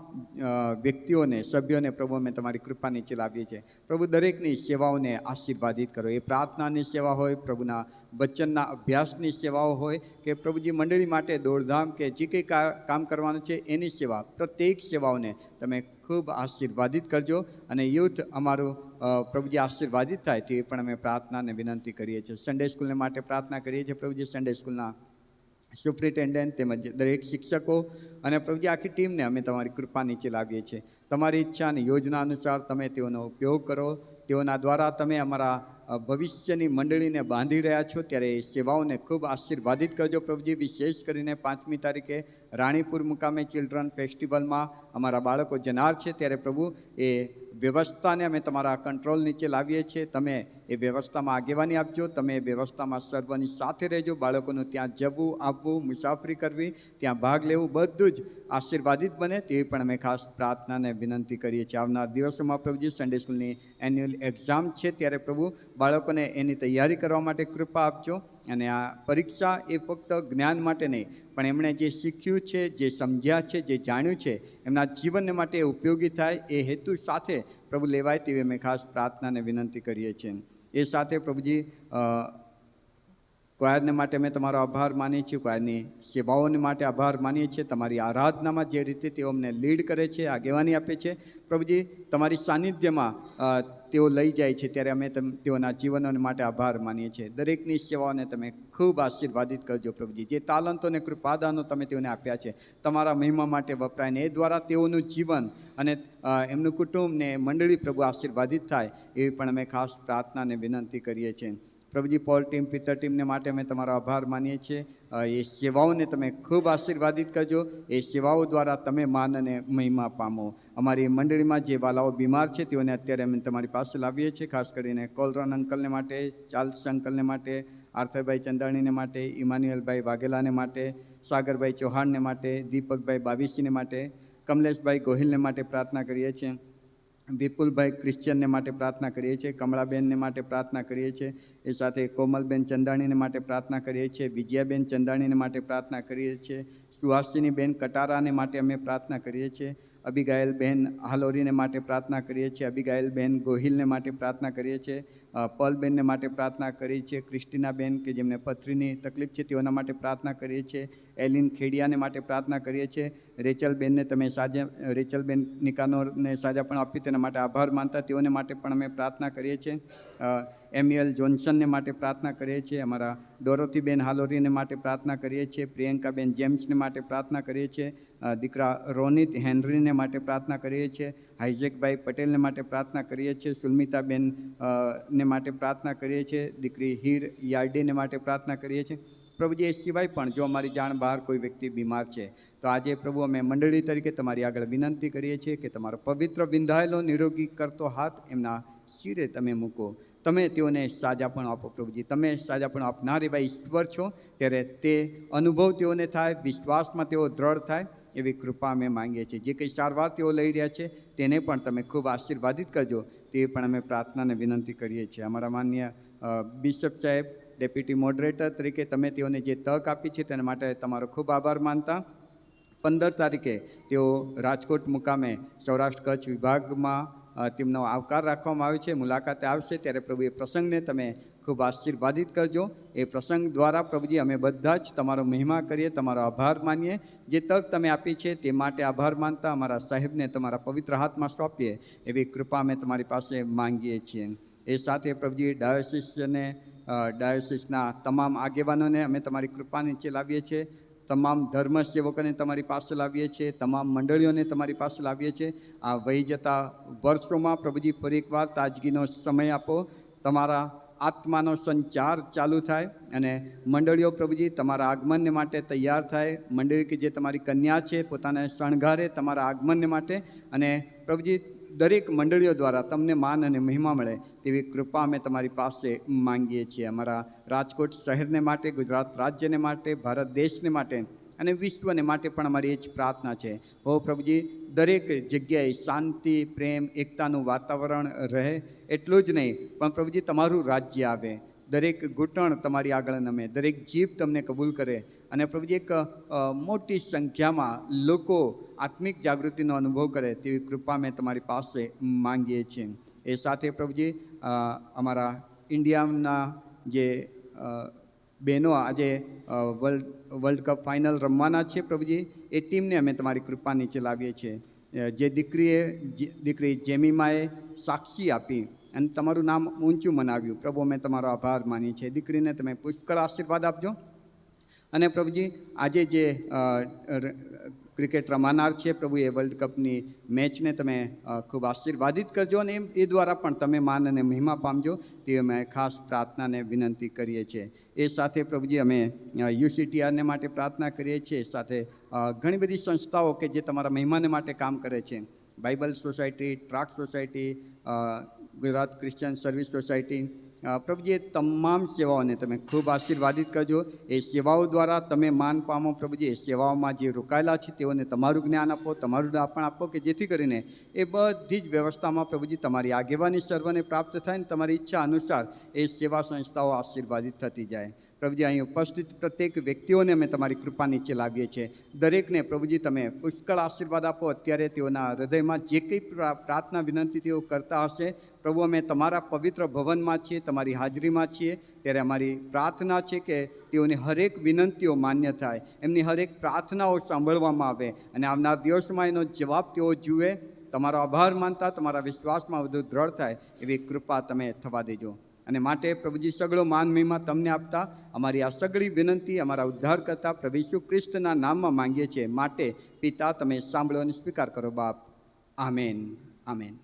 વ્યક્તિઓને, સભ્યોને પ્રભુ અમે તમારી કૃપા નીચે લાવીએ છીએ. પ્રભુ, દરેકની સેવાઓને આશીર્વાદિત કરો. એ પ્રાર્થનાની સેવા હોય, પ્રભુના વચનના અભ્યાસની સેવાઓ હોય કે પ્રભુજી મંડળી માટે દોડધામ કે જે કંઈ કામ કરવાનું છે એની સેવા, પ્રત્યેક સેવાઓને તમે ખૂબ આશીર્વાદિત કરજો. અને યુથ અમારું પ્રભુજી આશીર્વાદિત થાય તે પણ અમે પ્રાર્થનાને વિનંતી કરીએ છીએ. સન્ડે સ્કૂલને માટે પ્રાર્થના કરીએ છીએ. પ્રભુજી, સન્ડે સ્કૂલના સુપ્રિન્ટેન્ડન્ટ તેમજ દરેક શિક્ષકો અને પ્રભુજી આખી ટીમને અમે તમારી કૃપા નીચે લાવીએ છીએ. તમારી ઈચ્છા અને યોજના અનુસાર તમે તેઓનો ઉપયોગ કરો. તેઓના દ્વારા તમે અમારા ભવિષ્યની મંડળીને બાંધી રહ્યા છો ત્યારે એ સેવાઓને ખૂબ આશીર્વાદિત કરજો. પ્રભુજી, વિશેષ કરીને 5મી તારીખે રાણીપુર મુકામે ચિલ્ડ્રન ફેસ્ટિવલમાં અમારા બાળકો જનાર છે ત્યારે પ્રભુ એ વ્યવસ્થાને અમે તમારા કંટ્રોલ નીચે લાવીએ છીએ. તમે એ વ્યવસ્થામાં આગેવાની આપજો. તમે એ વ્યવસ્થામાં સર્વની સાથે રહેજો. બાળકોનું ત્યાં જવું, આવવું, મુસાફરી કરવી, ત્યાં ભાગ લેવું બધું જ આશીર્વાદિત બને તેવી પણ અમે ખાસ પ્રાર્થનાને વિનંતી કરીએ છીએ. આવનાર દિવસોમાં પ્રભુજી સન્ડે સ્કૂલની એન્યુઅલ એક્ઝામ છે ત્યારે પ્રભુ બાળકોને એની તૈયારી કરવા માટે કૃપા આપજો. અને આ પરીક્ષા એ ફક્ત જ્ઞાન માટે નહીં પણ એમણે જે શીખ્યું છે, જે સમજ્યા છે, જે જાણ્યું છે એમના જીવનને માટે ઉપયોગી થાય એ હેતુ સાથે પ્રભુ લેવાય તેવી અમે ખાસ પ્રાર્થનાને વિનંતી કરીએ છીએ. એ સાથે પ્રભુજી ક્વાયરને માટે અમે તમારો આભાર માનીએ છીએ. ક્વાયરની સેવાઓને માટે આભાર માનીએ છીએ. તમારી આરાધનામાં જે રીતે તેઓ અમને લીડ કરે છે, આગેવાની આપે છે પ્રભુજી, તમારી સાનિધ્યમાં તેઓ લઈ જાય છે ત્યારે અમે તેઓના જીવનોને માટે આભાર માનીએ છીએ. દરેકની સેવાઓને તમે ખૂબ આશીર્વાદિત કરજો પ્રભુજી. જે તાલંતો અને કૃપાદાનો તમે તેઓને આપ્યા છે તમારા મહિમા માટે વપરાય ને એ દ્વારા તેઓનું જીવન અને એમનું કુટુંબ ને મંડળી પ્રભુ આશીર્વાદિત થાય એવી પણ અમે ખાસ પ્રાર્થનાને વિનંતી કરીએ છીએ. પ્રભુજી પોલ ટીમ, પિત્તર ટીમને માટે અમે તમારો આભાર માનીએ છીએ. એ સેવાઓને તમે ખૂબ આશીર્વાદિત કરજો. એ સેવાઓ દ્વારા તમે માન અને મહિમા પામો. અમારી મંડળીમાં જે વાલાઓ બીમાર છે તેઓને અત્યારે અમે તમારી પાસે લાવીએ છીએ. ખાસ કરીને કોલરન અંકલને માટે, ચાર્લ્સ અંકલને માટે, આર્થરભાઈ ચંદાણીને માટે, ઇમાન્યુએલભાઈ વાઘેલાને માટે, સાગરભાઈ ચૌહાણને માટે, દીપકભાઈ બાવીસીને માટે, કમલેશભાઈ ગોહિલને માટે પ્રાર્થના કરીએ છીએ. વિપુલભાઈ ક્રિશ્ચિયનને માટે પ્રાર્થના કરીએ છીએ. કમળાબેનને માટે પ્રાર્થના કરીએ છીએ. એ સાથે કોમલબેન ચંદાણીને માટે પ્રાર્થના કરીએ છીએ. વિજયાબેન ચંદાણીને માટે પ્રાર્થના કરીએ છીએ. સુહાસિનીબેન કટારાને માટે અમે પ્રાર્થના કરીએ છીએ. અબિગાયલબેન હાલોરીને માટે પ્રાર્થના કરીએ છીએ. અબિગાયલબેન ગોહિલને માટે પ્રાર્થના કરીએ છીએ. પલબેનને માટે પ્રાર્થના કરીએ છીએ. ક્રિસ્ટીનાબેન કે જેમને પથરીની તકલીફ છે તેઓના માટે પ્રાર્થના કરીએ છીએ. એલિન ખેડિયાને માટે પ્રાર્થના કરીએ છીએ. રેચલબેનને તમે રેચલબેન નિકાનોરને સાજા પણ આપ્યું તેના માટે આભાર માનતા તેઓને માટે પણ અમે પ્રાર્થના કરીએ છીએ. એમ્યુએલ જોન્સનને માટે પ્રાર્થના કરીએ છીએ. અમારા ડોરોથીબેન હાલોરીને માટે પ્રાર્થના કરીએ છીએ. પ્રિયંકાબેન જેમ્સને માટે પ્રાર્થના કરીએ છીએ. દીકરા રોનિત હેનરીને માટે પ્રાર્થના કરીએ છીએ. હાઇઝેકભાઈ પટેલને માટે પ્રાર્થના કરીએ છીએ. સુલમિતાબેન ને માટે પ્રાર્થના કરીએ છીએ. દીકરી હીર યાર્ડીને માટે પ્રાર્થના કરીએ છીએ. પ્રભુજી એ સિવાય પણ જો અમારી જાણ બહાર કોઈ વ્યક્તિ બીમાર છે તો આજે પ્રભુ અમે મંડળી તરીકે તમારી આગળ વિનંતી કરીએ છીએ કે તમારો પવિત્ર વિંધાયેલો નિરોગી કરતો હાથ એમના શિરે તમે મૂકો. તમે તેઓને સાજાપણ આપો પ્રભુજી. તમે સાજાપણ આપનાર એવા ઈશ્વર છો ત્યારે તે અનુભવ તેઓને થાય, વિશ્વાસમાં તેઓ દ્રઢ થાય એવી કૃપા અમે માંગીએ છીએ. જે કંઈ સારવાર તેઓ લઈ રહ્યા છે તેને પણ તમે ખૂબ આશીર્વાદિત કરજો તે પણ અમે પ્રાર્થનાને વિનંતી કરીએ છીએ. અમારા માન્ય બિશપ સાહેબ ડેપ્યુટી મોડરેટર તરીકે તમે તેઓને જે તક આપી છે તેના માટે તમારો ખૂબ આભાર માનતા 15 તારીખે તેઓ રાજકોટ મુકામે સૌરાષ્ટ્ર કચ્છ વિભાગમાં તેમનો આવકાર રાખવામાં આવ્યો છે. મુલાકાતે આવશે ત્યારે પ્રભુ એ પ્રસંગને તમે ખૂબ આશીર્વાદિત કરજો. એ પ્રસંગ દ્વારા પ્રભુજી અમે બધા જ તમારો મહિમા કરીએ, તમારો આભાર માનીએ. જે તક તમે આપી છે તે માટે આભાર માનતા અમારા સાહેબને તમારા પવિત્ર હાથમાં સોંપીએ એવી કૃપા અમે તમારી પાસે માંગીએ છીએ. એ સાથે પ્રભુજી ડાયોસિસના તમામ આગેવાનોને અમે તમારી કૃપા નીચે લાવીએ છીએ. તમામ ધર્મ સેવકોને તમારી પાસે લાવીએ છીએ. તમામ મંડળીઓને તમારી પાસે લાવીએ છીએ. આ વહી જતા વર્ષોમાં પ્રભુજી ફરી એકવાર તાજગીનો સમય આપો. તમારા આત્માનો સંચાર ચાલુ થાય અને મંડળીઓ પ્રભુજી તમારા આગમનને માટે તૈયાર થાય. મંડળી કે જે તમારી કન્યા છે પોતાને શણગારે તમારા આગમનને માટે. અને પ્રભુજી દરેક મંડળીઓ દ્વારા તમને માન અને મહિમા મળે તેવી કૃપા અમે તમારી પાસે માંગીએ છીએ. અમારા રાજકોટ શહેરને માટે, ગુજરાત રાજ્યને માટે, ભારત દેશને માટે અને વિશ્વને માટે પણ અમારી એ જ પ્રાર્થના છે. હો પ્રભુજી દરેક જગ્યાએ શાંતિ, પ્રેમ, એકતાનું વાતાવરણ રહે. એટલું જ નહીં પણ પ્રભુજી તમારું રાજ્ય આવે. દરેક ઘૂંટણ તમારી આગળ નમે, દરેક જીભ તમને કબૂલ કરે અને પ્રભુજી એક મોટી સંખ્યામાં લોકો આત્મિક જાગૃતિનો અનુભવ કરે તેવી કૃપા મેં તમારી પાસે માંગીએ છીએ. એ સાથે પ્રભુજી અમારા ઇન્ડિયાના જે બહેનો આજે વર્લ્ડ કપ ફાઇનલ રમવાના છે પ્રભુજી એ ટીમને અમે તમારી કૃપા નીચે લાવીએ છીએ. જે દીકરી જેમીમાએ સાક્ષી આપી અને તમારું નામ ઊંચું મનાવ્યું પ્રભુ અમે તમારો આભાર માનીએ છીએ. દીકરીને તમે પુષ્કળ આશીર્વાદ આપજો. અને પ્રભુજી આજે જે ક્રિકેટ રમાનાર છે પ્રભુ એ વર્લ્ડ કપની મેચને તમે ખૂબ આશીર્વાદિત કરજો અને એ દ્વારા પણ તમે માન અને મહિમા પામજો તે અમે ખાસ પ્રાર્થનાને વિનંતી કરીએ છીએ. એ સાથે પ્રભુજી અમે યુસીટીઆરને માટે પ્રાર્થના કરીએ છીએ. સાથે ઘણી બધી સંસ્થાઓ કે જે તમારા મહિમાને માટે કામ કરે છે. Bible society, tract society, Gujarat Christian service society, પ્રભુજી એ તમામ સેવાઓને તમે ખૂબ આશીર્વાદિત કરજો. એ સેવાઓ દ્વારા તમે માન પામો પ્રભુજી. એ સેવાઓમાં જે રોકાયેલા છે તેઓને તમારું જ્ઞાન આપો, તમારું દાપણ આપો કે જેથી કરીને એ બધી જ વ્યવસ્થામાં પ્રભુજી તમારી આગેવાની સર્વને પ્રાપ્ત થાય ને તમારી ઈચ્છા અનુસાર એ સેવા સંસ્થાઓ આશીર્વાદિત થતી જાય. પ્રભુજી અહીં ઉપસ્થિત પ્રત્યેક વ્યક્તિઓને અમે તમારી કૃપા નીચે લાવીએ છીએ. દરેકને પ્રભુજી તમે પુષ્કળ આશીર્વાદ આપો. અત્યારે તેઓના હૃદયમાં જે કંઈ પ્રાર્થના વિનંતી તેઓ કરતા હશે પ્રભુ અમે તમારા પવિત્ર ભવનમાં છીએ, તમારી હાજરીમાં છીએ ત્યારે અમારી પ્રાર્થના છે કે તેઓની હરેક વિનંતીઓ માન્ય થાય, એમની હરેક પ્રાર્થનાઓ સાંભળવામાં આવે અને આવનાર દિવસમાં એનો જવાબ તેઓ જુએ. તમારો આભાર માનતા તમારા વિશ્વાસમાં વધુ દ્રઢ થાય એવી કૃપા તમે થવા દેજો. અને માટે પ્રભુજી સગળો માન મહિમા તમને આપતા અમારી આ સગળી વિનંતી અમારા ઉદ્ધાર કરતા પ્રભુ ઈસુ ખ્રિસ્તના નામમાં માંગીએ છીએ. માટે પિતા તમે સાંભળો અને સ્વીકાર કરો બાપ. આમેન. આમેન.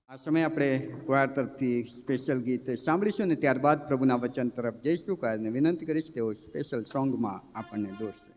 આ સમયે આપણે ક્વાર તરફથી સ્પેશિયલ ગીત સાંભળીશું ને ત્યારબાદ પ્રભુના વચન તરફ જઈશું. ક્વારને વિનંતી કરીશ તેઓ સ્પેશિયલ સોંગમાં આપણને દોરશે.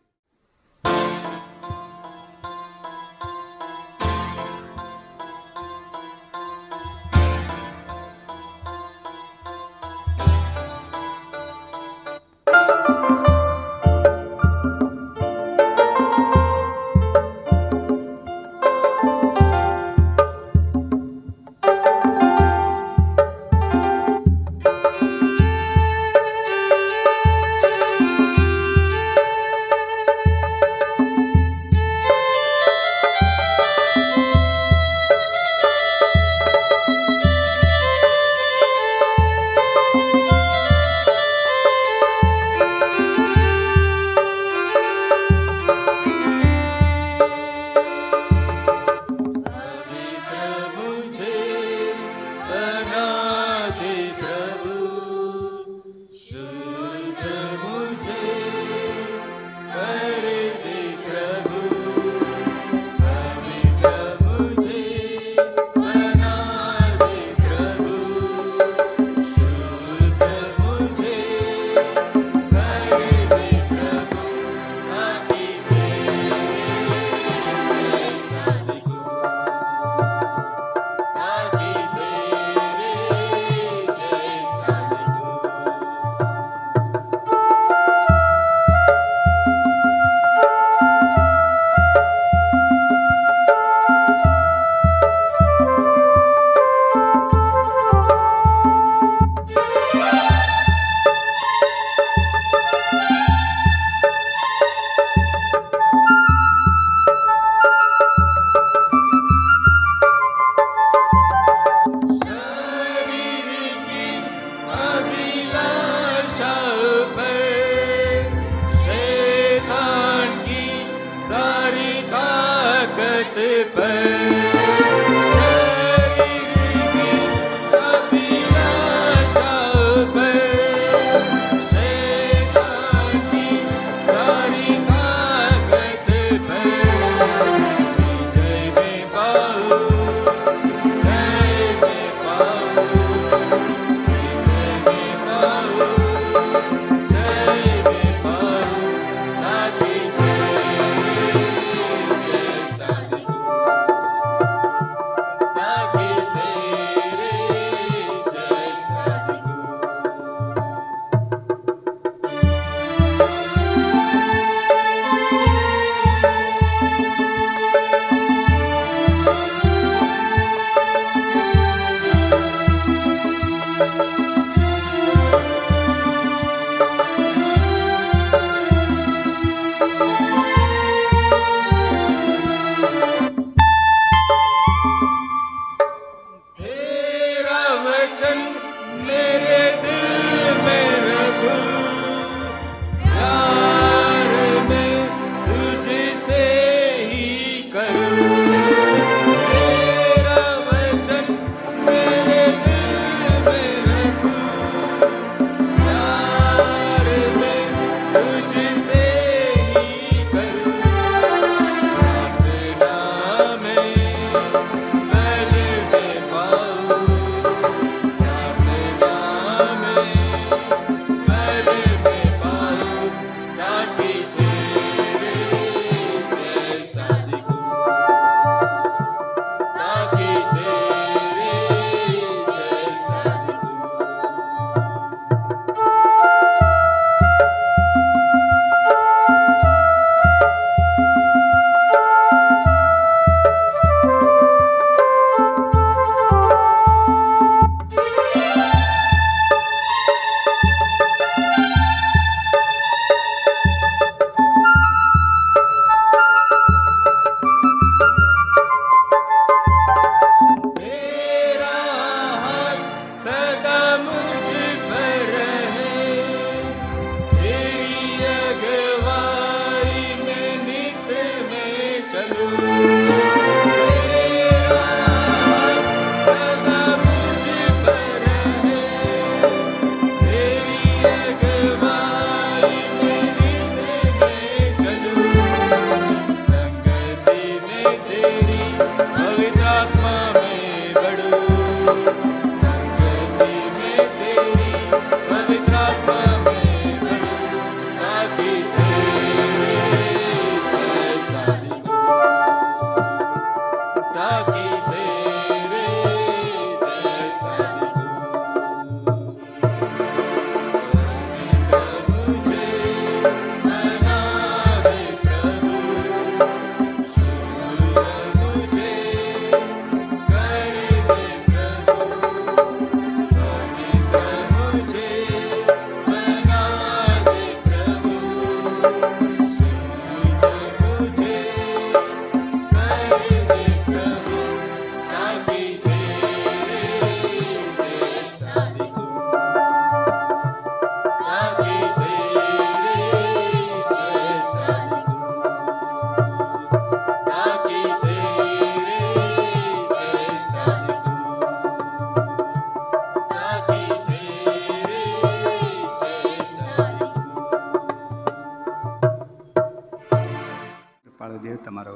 દેવ તમારો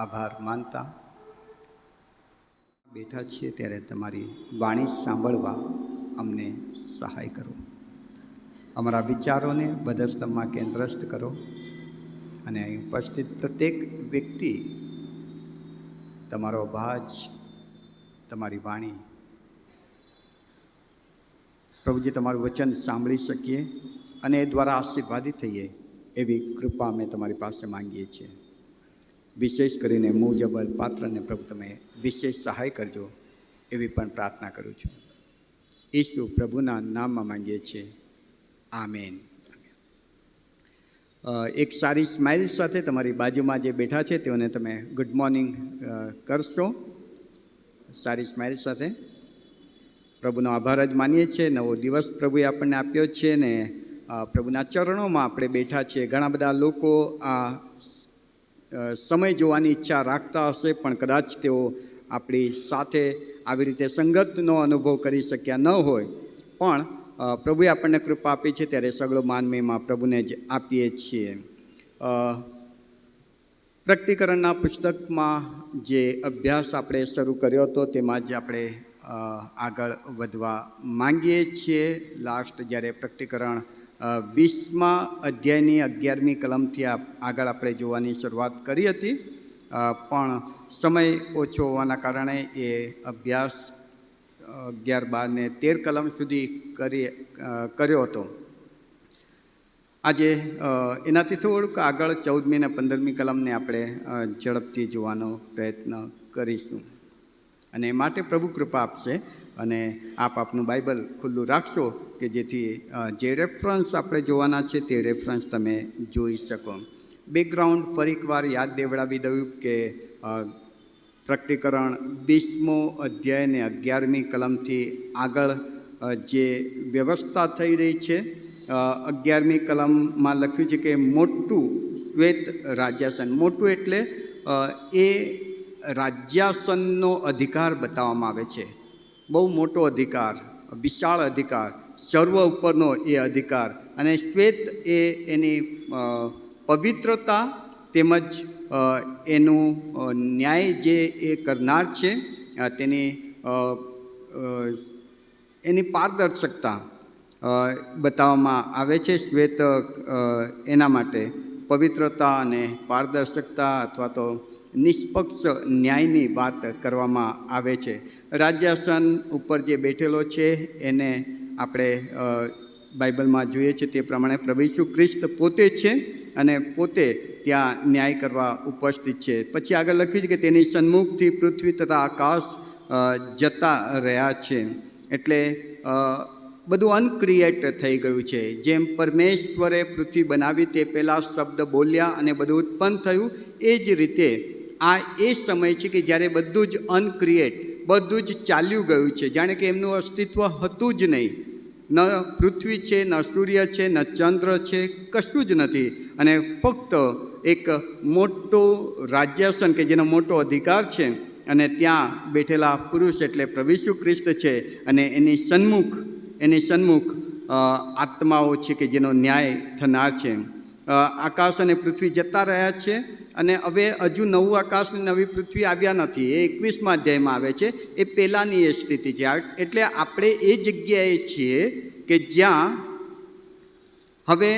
આભાર માનતા બેઠા છીએ ત્યારે તમારી વાણી સાંભળવા અમને સહાય કરો. અમારા વિચારોને બદસ્તંભમાં કેન્દ્રસ્થ કરો અને અહીં ઉપસ્થિત પ્રત્યેક વ્યક્તિ તમારો અવાજ, તમારી વાણી, પ્રભુજી તમારું વચન સાંભળી શકીએ અને એ દ્વારા આશીર્વાદિત થઈએ એવી કૃપા અમે તમારી પાસે માંગીએ છીએ. વિશેષ કરીને મુજબલ પાત્રને પ્રભુ તમે વિશેષ સહાય કરજો એવી પણ પ્રાર્થના કરું છું. ઈસુ પ્રભુના નામમાં માંગીએ છીએ. આમેન. એક સારી સ્માઇલ સાથે તમારી બાજુમાં જે બેઠા છે તેઓને તમે ગુડ મોર્નિંગ કરશો. સારી સ્માઇલ સાથે પ્રભુનો આભાર જ માનીએ છીએ. નવો દિવસ પ્રભુએ આપણને આપ્યો છે ને પ્રભુના ચરણોમાં આપણે બેઠા છીએ. ઘણા બધા લોકો આ સમય જોવાની ઈચ્છા રાખતા હશે, પણ કદાચ તેઓ આપણી સાથે આવી રીતે સંગતનો અનુભવ કરી શક્યા ન હોય. પણ પ્રભુએ આપણને કૃપા આપી છે ત્યારે સગળો માનવીમાં પ્રભુને જ આપીએ છીએ. પ્રકટીકરણના પુસ્તકમાં જે અભ્યાસ આપણે શરૂ કર્યો હતો તેમાં જ આપણે આગળ વધવા માંગીએ છીએ. લાસ્ટ જ્યારે પ્રકટીકરણ 20મા અધ્યાયની 11મી કલમથી આગળ આપણે જોવાની શરૂઆત કરી હતી, પણ સમય ઓછો હોવાના કારણે એ અભ્યાસ 11, 12 ને 13 કલમ સુધી કર્યો હતો. આજે એનાથી થોડુંક આગળ 14મી અને 15મી કલમને આપણે ઝડપથી જોવાનો પ્રયત્ન કરીશું અને એ માટે પ્રભુ કૃપા આપશે. અને આપનું બાઇબલ ખુલ્લું રાખશો કે જેથી જે રેફરન્સ આપણે જોવાના છે તે રેફરન્સ તમે જોઈ શકો. બેકગ્રાઉન્ડ ફરી એકવાર યાદ દેવડાવી દઉં કે પ્રકટીકરણ 20મો અધ્યાય ને 11મી કલમથી આગળ જે વ્યવસ્થા થઈ રહી છે, 11મી કલમમાં લખ્યું છે કે મોટું શ્વેત રાજ્યાસન. મોટું એટલે એ રાજ્યાસનનો અધિકાર બતાવવામાં આવે છે. બહુ મોટો અધિકાર, વિશાળ અધિકાર, સર્વ ઉપરનો એ અધિકાર. અને શ્વેત એ એની પવિત્રતા તેમજ એનું ન્યાય જે એ કરનાર છે એની પારદર્શકતા બતાવવામાં આવે છે. શ્વેત એના માટે પવિત્રતા અને પારદર્શકતા અથવા તો નિષ્પક્ષ ન્યાયની વાત કરવામાં આવે છે. રાજ્યાસન ઉપર જે બેઠેલો છે એને આપણે બાઇબલમાં જોઈએ છીએ તે પ્રમાણે પ્રભુ ઈસુ ખ્રિસ્ત પોતે છે અને પોતે ત્યાં ન્યાય કરવા ઉપસ્થિત છે. પછી આગળ લખ્યું છે કે તેની સન્મુખથી પૃથ્વી તથા આકાશ જતા રહ્યા છે. એટલે બધું અનક્રિએટ થઈ ગયું છે. જેમ પરમેશ્વરે પૃથ્વી બનાવી તે પહેલાં શબ્દ બોલ્યા અને બધું ઉત્પન્ન થયું, એ જ રીતે આ એ સમય છે કે જ્યારે બધું જ અનક્રિએટ, બધું જ ચાલ્યું ગયું છે. જાણે કે એમનું અસ્તિત્વ હતું જ નહીં. ન પૃથ્વી છે, ન સૂર્ય છે, ન ચંદ્ર છે, કશું જ નથી. અને ફક્ત એક મોટો રાજ્યાસન કે જેનો મોટો અધિકાર છે અને ત્યાં બેઠેલા પુરુષ એટલે પ્રભુ ઈસુ ખ્રિસ્ત છે અને એની સન્મુખ આત્માઓ છે કે જેનો ન્યાય થનાર છે. આકાશ અને પૃથ્વી જતા રહ્યા છે અને હવે હજુ નવું આકાશ અને નવી પૃથ્વી આવ્યા નથી. એ 21મા અધ્યાયમાં આવે છે. એ પહેલાંની એ સ્થિતિ છે. એટલે આપણે એ જગ્યાએ છીએ કે જ્યાં હવે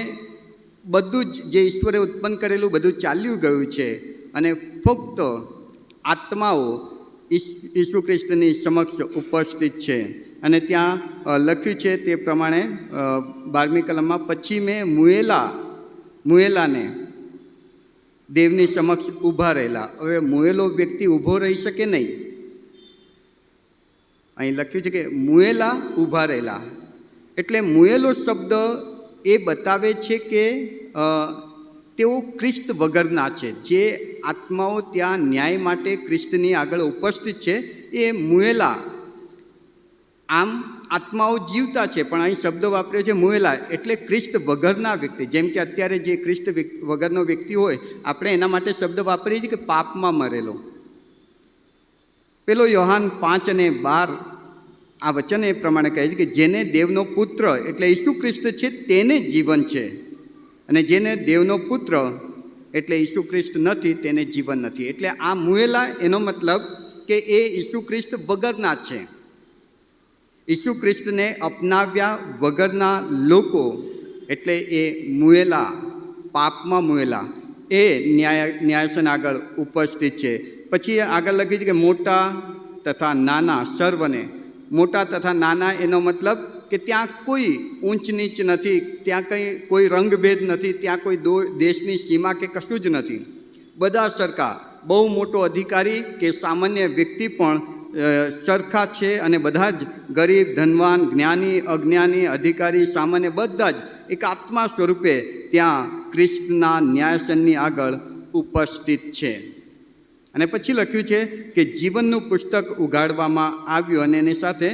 બધું જ જે ઈશ્વરે ઉત્પન્ન કરેલું બધું ચાલ્યું ગયું છે અને ફક્ત આત્માઓ ઈસુ ખ્રિસ્તની સમક્ષ ઉપસ્થિત છે. અને ત્યાં લખ્યું છે તે પ્રમાણે 12મી કલમમાં, પછી મેં મુએલાને દેવની સમક્ષ ઊભા રહેલા. હવે મુએલો વ્યક્તિ ઊભો રહી શકે નહીં. અહીં લખ્યું છે કે મુએલા ઊભા રહેલા. એટલે મુએલો શબ્દ એ બતાવે છે કે તેઓ ખ્રિસ્ત વગરના છે. જે આત્માઓ ત્યાં ન્યાય માટે ખ્રિસ્તની આગળ ઉપસ્થિત છે એ મુએલા. આમ આત્માઓ જીવતા છે, પણ અહીં શબ્દ વાપર્યો છે મુએલા, એટલે ખ્રિસ્ત વગરના વ્યક્તિ. જેમ કે અત્યારે જે ખ્રિસ્ત વગરનો વ્યક્તિ હોય, આપણે એના માટે શબ્દ વાપરીએ છીએ કે પાપમાં મરેલો. પેલો યોહાન 5:12 આ વચન એ પ્રમાણે કહે છે કે જેને દેવનો પુત્ર એટલે ઈસુ ખ્રિસ્ત છે તેને જીવન છે, અને જેને દેવનો પુત્ર એટલે ઈસુ ખ્રિસ્ત નથી તેને જીવન નથી. એટલે આ મુએલા એનો મતલબ કે એ ઈસુ ખ્રિસ્ત વગરના છે. ઈસુ ખ્રિસ્તને અપનાવ્યા વગરના લોકો એટલે એ મુએલા, પાપમાં મુએલા, એ ન્યાયાસન આગળ ઉપસ્થિત છે. પછી આગળ લખી છે કે મોટા તથા નાના સર્વને. મોટા તથા નાના એનો મતલબ કે ત્યાં કોઈ ઊંચ નીચ નથી, ત્યાં કંઈ કોઈ રંગભેદ નથી, ત્યાં કોઈ દેશની સીમા કે કશું જ નથી. બધા સરખા, બહુ મોટો અધિકારી કે સામાન્ય વ્યક્તિ પણ સરખા છે અને બધા જ ગરીબ, ધનવાન, જ્ઞાની, અજ્ઞાની, અધિકારી, સામાન્ય બધા જ એક આત્મા સ્વરૂપે ત્યાં ખ્રિસ્તના ન્યાયસનની આગળ ઉપસ્થિત છે. અને પછી લખ્યું છે કે જીવનનું પુસ્તક ઉઘાડવામાં આવ્યું અને એની સાથે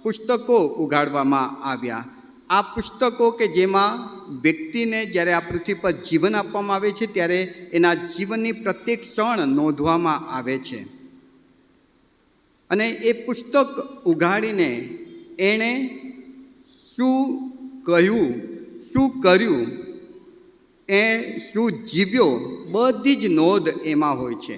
પુસ્તકો ઉઘાડવામાં આવ્યા. આ પુસ્તકો કે જેમાં વ્યક્તિને જ્યારે આ પૃથ્વી પર જીવન આપવામાં આવે છે ત્યારે એના જીવનની પ્રત્યેક ક્ષણ નોંધવામાં આવે છે. અને એ પુસ્તક ઉઘાડીને એણે શું કહ્યું, શું કર્યું, એ શું જીવ્યો, બધી જ નોંધ એમાં હોય છે.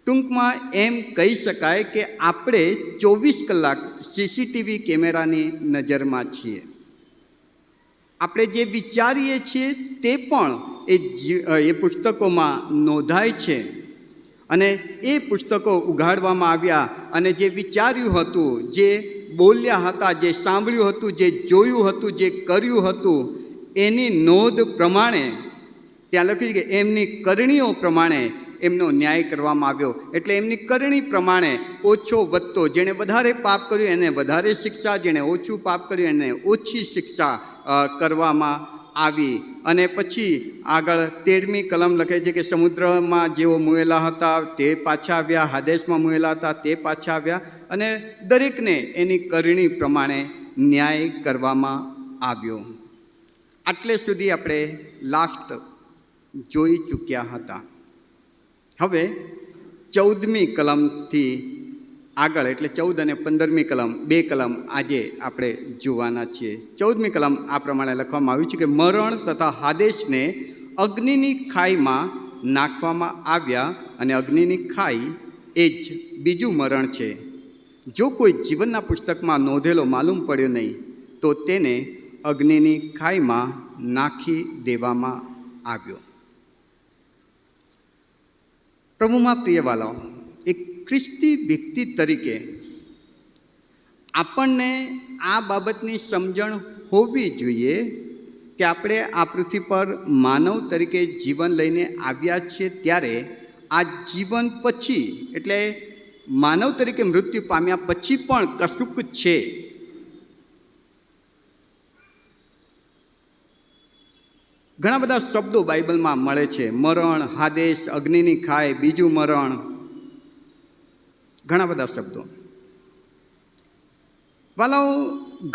ટૂંકમાં એમ કહી શકાય કે આપણે 24 કલાક સીસીટીવી કેમેરાની નજરમાં છીએ. આપણે જે વિચારીએ છીએ તે પણ એ પુસ્તકોમાં નોંધાય છે. અને એ પુસ્તકો ઉઘાડવામાં આવ્યા અને જે વિચાર્યું હતું, જે બોલ્યા હતા, જે સાંભળ્યું હતું, જે જોયું હતું, જે કર્યું હતું, એની નોંધ પ્રમાણે ત્યાં લખ્યું છે કે એમની કરણીઓ પ્રમાણે એમનો ન્યાય કરવામાં આવ્યો. એટલે એમની કરણી પ્રમાણે ઓછો વધતો, જેણે વધારે પાપ કર્યું એને વધારે શિક્ષા, જેણે ઓછું પાપ કર્યું એને ઓછી શિક્ષા કરવામાં આવી. અને પછી આગળ 13મી કલમ લખે છે કે સમુદ્રમાં જેઓ મુએલા હતા તે પાછા આવ્યા, હાદેશમાં મુએલા હતા તે પાછા આવ્યા, અને દરેકને એની કરણી પ્રમાણે ન્યાય કરવામાં આવ્યો. આટલે સુધી આપણે લાસ્ટ જોઈ ચૂક્યા હતા. હવે 14મી કલમથી આગળ એટલે 14 અને 15મી કલમ, 2 કલમ આજે આપણે જોવાના છીએ. 14મી કલમ આ પ્રમાણે લખવામાં આવ્યું છે કે મરણ તથા હાદેશને અગ્નિની ખાઈમાં નાખવામાં આવ્યા, અને અગ્નિની ખાઈ એ જ બીજું મરણ છે. જો કોઈ જીવનના પુસ્તકમાં નોંધેલો માલુમ પડ્યો નહીં તો તેને અગ્નિની ખાઈમાં નાખી દેવામાં આવ્યો. પ્રભુમાં પ્રિયવાલાઓ, એક ખ્રિસ્તી વ્યક્તિ તરીકે આપણને આ બાબતની સમજણ હોવી જોઈએ કે આપણે આ પૃથ્વી પર માનવ તરીકે જીવન લઈને આવ્યા છીએ, ત્યારે આ જીવન પછી એટલે માનવ તરીકે મૃત્યુ પામ્યા પછી પણ કશુંક છે. ઘણા બધા શબ્દો બાઇબલમાં મળે છે. મરણ, હાદેશ, અગ્નિની ખાઈ, બીજું મરણ, ઘણા બધા શબ્દો. વાલાઓ,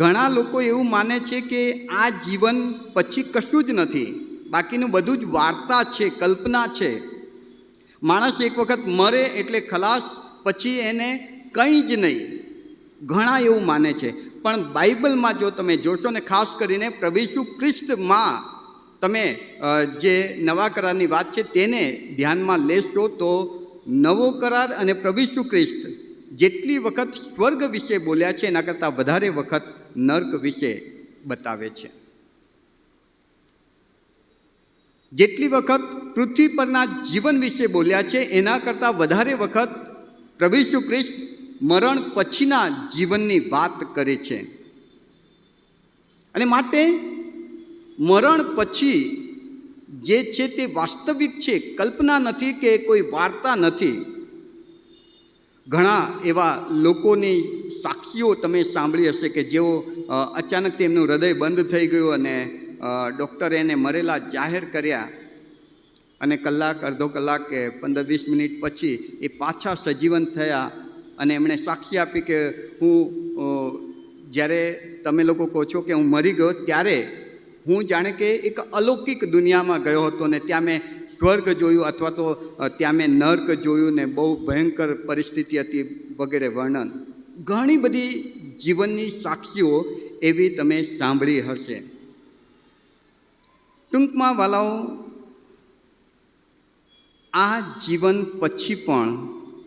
ઘણા લોકો એવું માને છે કે આ જીવન પછી કશું જ નથી, બાકીનું બધું જ વાર્તા છે, કલ્પના છે. માણસ એક વખત મરે એટલે ખલાસ, પછી એને કંઈ જ નહીં. ઘણા એવું માને છે. પણ બાઇબલમાં જો તમે જોશો ને ખાસ કરીને પ્રભુ ઈસુ ખ્રિસ્તમાં તમે જે નવા કરારની વાત છે તેને ધ્યાનમાં લેશો તો નવો કરાર અને પ્રભુ ઈસુ ખ્રિસ્ત જેટલી વખત સ્વર્ગ વિશે બોલ્યા છે એના કરતાં વધારે વખત નર્ક વિશે બતાવે છે. જેટલી વખત પૃથ્વી પરના જીવન વિશે બોલ્યા છે એના કરતાં વધારે વખત પ્રભુ ઈસુ ખ્રિસ્ત મરણ પછીના જીવનની વાત કરે છે. અને માટે મરણ પછી જે છે તે વાસ્તવિક છે, કલ્પના નથી કે કોઈ વાર્તા નથી. ઘણા એવા લોકોની સાક્ષીઓ તમે સાંભળી હશે કે જેઓ અચાનકથી એમનું હૃદય બંધ થઈ ગયું અને ડૉક્ટરે એને મરેલા જાહેર કર્યા, અને કલાક, અડધો કલાક કે 15-20 મિનિટ પછી એ પાછા સજીવન થયા અને એમણે સાક્ષી આપી કે હું જ્યારે તમે લોકો કહો છો કે હું મરી ગયો ત્યારે હું જાણે કે એક અલૌકિક દુનિયામાં ગયો હતો ને ત્યાં મેં સ્વર્ગ જોયું અથવા તો ત્યાં મેં નર્ક જોયું ને બહુ ભયંકર પરિસ્થિતિ હતી વગેરે વર્ણન. ઘણી બધી જીવનની સાક્ષીઓ એવી તમે સાંભળી હશે. ટૂંકમાં વાલાઓ, આ જીવન પછી પણ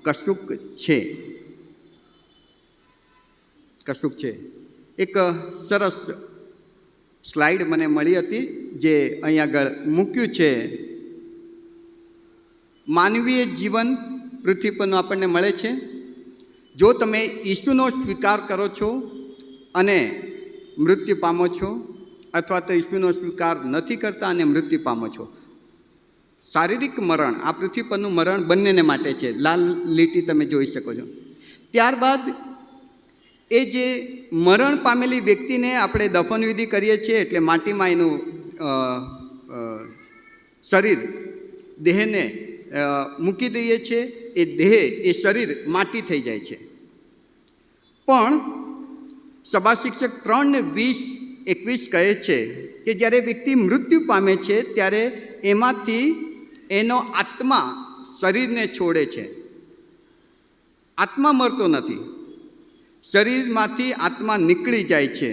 કશુંક છે, કશુંક છે. એક સરસ સ્લાઇડ મને મળી હતી જે અહીં આગળ મૂક્યું છે. માનવીય જીવન પૃથ્વી પરનું આપણને મળે છે. જો તમે ઈસુનો સ્વીકાર કરો છો અને મૃત્યુ પામો છો, અથવા તો ઈસુનો સ્વીકાર નથી કરતા અને મૃત્યુ પામો છો. શારીરિક મરણ, આ પૃથ્વી પરનું મરણ બંનેને માટે છે. લાલ લીટી તમે જોઈ શકો છો. ત્યારબાદ એ જે મરણ પામેલી વ્યક્તિને આપણે દફનવિધિ કરીએ છીએ, એટલે માટીમાં એનું શરીર, દેહને મૂકી દઈએ છીએ. એ દેહ, એ શરીર માટી થઈ જાય છે. પણ સભા શિક્ષક 3:20-21 કહે છે કે જ્યારે વ્યક્તિ મૃત્યુ પામે છે ત્યારે એમાંથી એનો આત્મા શરીરને છોડે છે. આત્મા મરતો નથી, શરીરમાંથી આત્મા નીકળી જાય છે.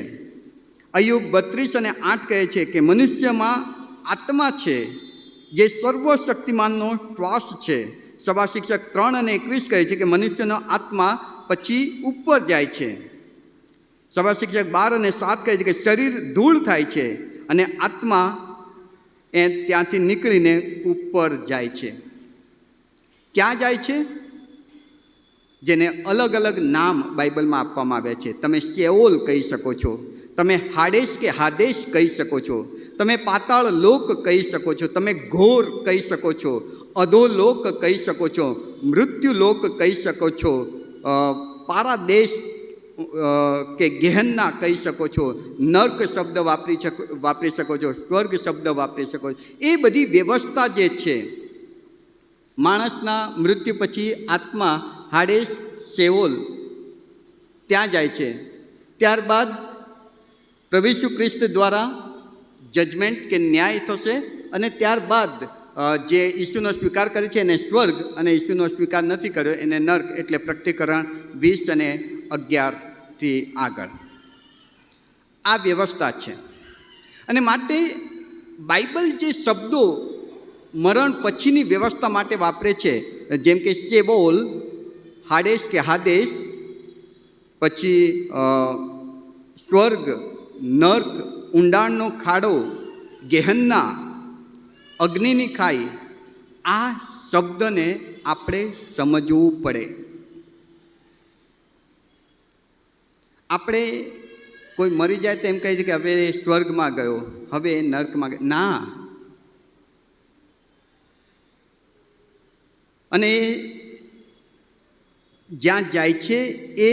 અય્યુબ 32:8 કહે છે કે મનુષ્યમાં આત્મા છે જે સર્વશક્તિમાનનો શ્વાસ છે. સભા શિક્ષક 3:21 કહે છે કે મનુષ્યનો આત્મા પછી ઉપર જાય છે. સભા શિક્ષક 12:7 કહે છે કે શરીર ધૂળ થાય છે અને આત્મા એ ત્યાંથી નીકળીને ઉપર જાય છે. ક્યાં જાય છે? જેને અલગ અલગ નામ બાઇબલમાં આપવામાં આવ્યા છે. તમે શેઓલ કહી શકો છો, તમે હાડેશ કે હાદેશ કહી શકો છો, તમે પાતાળ લોક કહી શકો છો, તમે ઘોર કહી શકો છો, અધોલોક કહી શકો છો, મૃત્યુ લોક કહી શકો છો, પારાદેશ કે ગેહન્ના કહી શકો છો, નર્ક શબ્દ વાપરી શકો છો, સ્વર્ગ શબ્દ વાપરી શકો છો. એ બધી વ્યવસ્થા જે છે, માણસના મૃત્યુ પછી આત્મા હાડેશ, શેઓલ ત્યાં જાય છે. ત્યારબાદ પ્રભુ ઈસુ ખ્રિસ્ત દ્વારા જજમેન્ટ કે ન્યાય થશે, અને ત્યારબાદ જે ઈસુનો સ્વીકાર કરે છે એને સ્વર્ગ, અને ઈસુનો સ્વીકાર નથી કર્યો એને નર્ક, એટલે પ્રકટીકરણ 20:11 આગળ આ વ્યવસ્થા છે. અને માટે બાઇબલ જે શબ્દો મરણ પછીની વ્યવસ્થા માટે વાપરે છે, જેમ કે શેઓલ, હાડેશ કે હાદેશ, પછી સ્વર્ગ, નર્ક, ઊંડાણનો ખાડો, ગેહન્ના, અગ્નિની ખાઈ, આ શબ્દને આપણે સમજવું પડે. આપણે કોઈ મરી જાય તો એમ કહે છે કે હવે સ્વર્ગમાં ગયો, હવે નર્કમાં ગયો. ના. અને જ્યાં જાય છે એ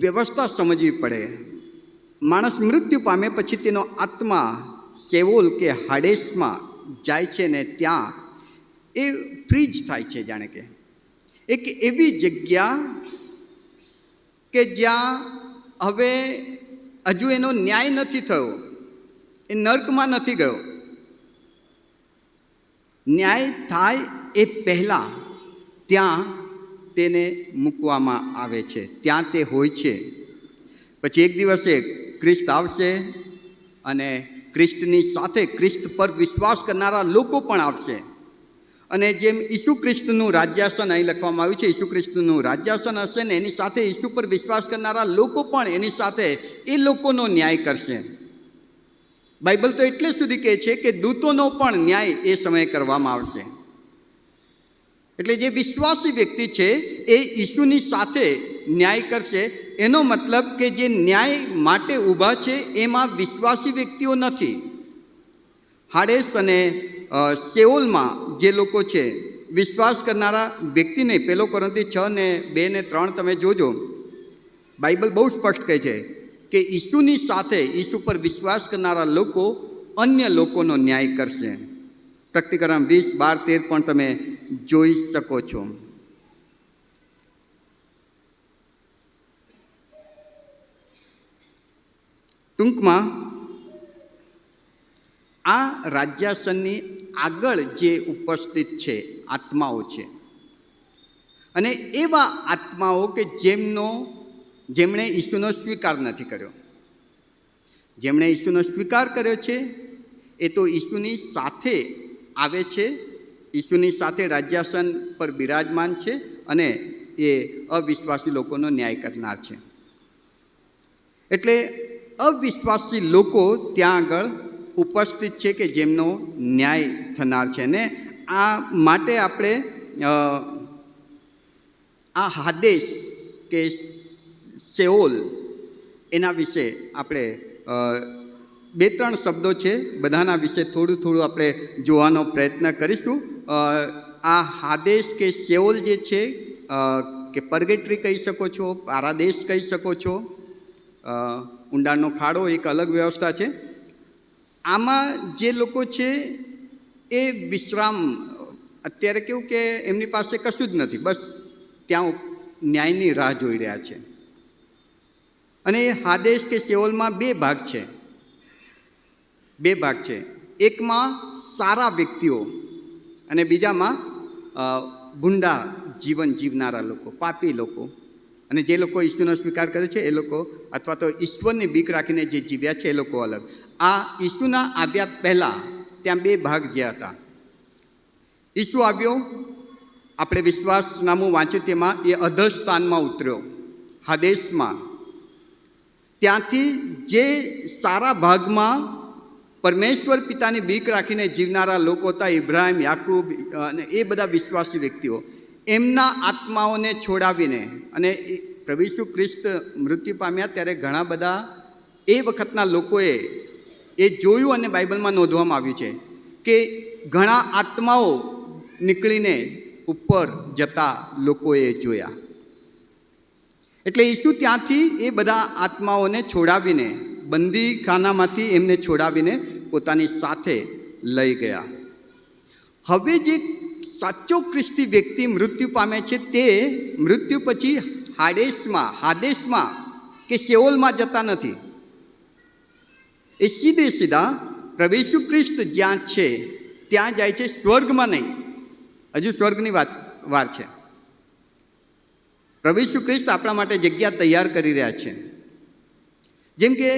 વ્યવસ્થા સમજવી પડે. માણસ મૃત્યુ પામે પછી તેનો આત્મા શેઓલ કે હાડેશમાં જાય છે ને ત્યાં એ ફ્રીજ થાય છે. જાણે કે એક એવી જગ્યા કે જ્યાં હવે હજુ એનો ન્યાય નથી થયો, એ નર્કમાં નથી ગયો. ન્યાય થાય એ પહેલાં ત્યાં તેને મૂકવામાં આવે છે, ત્યાં તે હોય છે. પછી એક દિવસે ખ્રિસ્ત આવશે અને ખ્રિસ્તની સાથે ખ્રિસ્ત પર વિશ્વાસ કરનારા લોકો પણ આવશે. અને જેમ ઈસુ ખ્રિસ્તનું રાજ્યાસન અહીં લખવામાં આવ્યું છે, ઈસુ ખ્રિસ્તનું રાજ્યાસન હશે ને એની સાથે ઈસુ પર વિશ્વાસ કરનારા લોકો પણ એની સાથે એ લોકોનો ન્યાય કરશે. બાઇબલ તો એટલે સુધી કહે છે કે દૂતોનો પણ ન્યાય એ સમયે કરવામાં આવશે. એટલે જે વિશ્વાસી વ્યક્તિ છે એ ઈસુની સાથે ન્યાય કરશે. એનો મતલબ કે જે ન્યાય માટે ઊભા છે એમાં વિશ્વાસી વ્યક્તિઓ નથી. હાડેશ અને શેઓલમાં જે લોકો છે, વિશ્વાસ કરનારા વ્યક્તિ નહીં. 1 કોરિન્થી 6:2-3 તમે જોજો, બાઇબલ બહુ સ્પષ્ટ કહે છે કે ઈસુની સાથે ઈસુ પર વિશ્વાસ કરનારા લોકો અન્ય લોકોનો ન્યાય કરશે. પ્રકટીકરણ 20:12-13 પણ તમે જોઈ શકો છો. ટૂંકમાં આ રાજ્યાસનની આગળ જે ઉપસ્થિત છે આત્માઓ છે, અને એવા આત્માઓ કે જેમણે ઈસુનો સ્વીકાર નથી કર્યો. જેમણે ઈસુનો સ્વીકાર કર્યો છે એ તો ઈસુની સાથે આવે છે ઈસુની સાથે રાજ્યાસન પર બિરાજમાન છે અને એ અવિશ્વાસી લોકોનો ન્યાય કરનાર છે. એટલે અવિશ્વાસી લોકો ત્યાં આગળ ઉપસ્થિત છે કે જેમનો ન્યાય થનાર છે. ને આ માટે આપણે આ હાદેશ કે શેઓલ એના વિશે આપણે 2-3 શબ્દો છે, બધાના વિશે થોડું આપણે જોવાનો પ્રયત્ન કરીશું. આ હાદેશ કે શેઓલ જે છે કે પરગેટરી કહી શકો છો, પારાદેશ કહી શકો છો, ઊંડાણનો ખાડો એક અલગ વ્યવસ્થા છે. આમાં જે લોકો છે એ વિશ્રામ, અત્યારે કેવું કે એમની પાસે કશું જ નથી, બસ ત્યાં ન્યાયની રાહ જોઈ રહ્યા છે. અને એ હાદેશ કે શેઓલમાં 2 ભાગ છે. 2 ભાગ છે. એકમાં સારા વ્યક્તિઓ અને બીજામાં ગુંડા જીવન જીવનારા લોકો, પાપી લોકો. અને જે લોકો ઈશ્વરનો સ્વીકાર કરે છે એ લોકો, અથવા તો ઈશ્વરની બીક રાખીને જે જીવ્યા છે એ લોકો અલગ. આ ઈસુના આવ્યા પહેલાં ત્યાં 2 ભાગ જે હતા. ઈસુ આવ્યો, આપણે વિશ્વાસનામું વાંચ્યું તેમાં એ અધસ્થાનમાં ઉતર્યો, હાદેશમાં. ત્યાંથી જે સારા ભાગમાં પરમેશ્વર પિતાની બીક રાખીને જીવનારા લોકો હતા, ઇબ્રાહિમ, યાકૂબ અને એ બધા વિશ્વાસી વ્યક્તિઓ, એમના આત્માઓને છોડાવીને, અને પ્રભુ ઈસુ ખ્રિસ્ત મૃત્યુ પામ્યા ત્યારે ઘણા બધા એ વખતના લોકોએ એ જોયું અને બાઇબલમાં નોંધવામાં આવ્યું છે કે ઘણા આત્માઓ નીકળીને ઉપર જતા લોકોએ જોયા. એટલે ઈસુ ત્યાંથી એ બધા આત્માઓને છોડાવીને, બંદીખાનામાંથી એમને છોડાવીને પોતાની સાથે લઈ ગયા. હવે જે સાચો ખ્રિસ્તી વ્યક્તિ મૃત્યુ પામે છે તે મૃત્યુ પછી હાદેશમાં કે શેઓલમાં જતા નથી. એ સીધા પ્રભુ ઈસુ ખ્રિસ્ત જ્યાં છે ત્યાં જાય છે, સ્વર્ગમાં નહીં. હજુ સ્વર્ગની વાર છે. પ્રભુ ઈસુ ખ્રિસ્ત આપણા માટે જગ્યા તૈયાર કરી રહ્યા છે. જેમ કે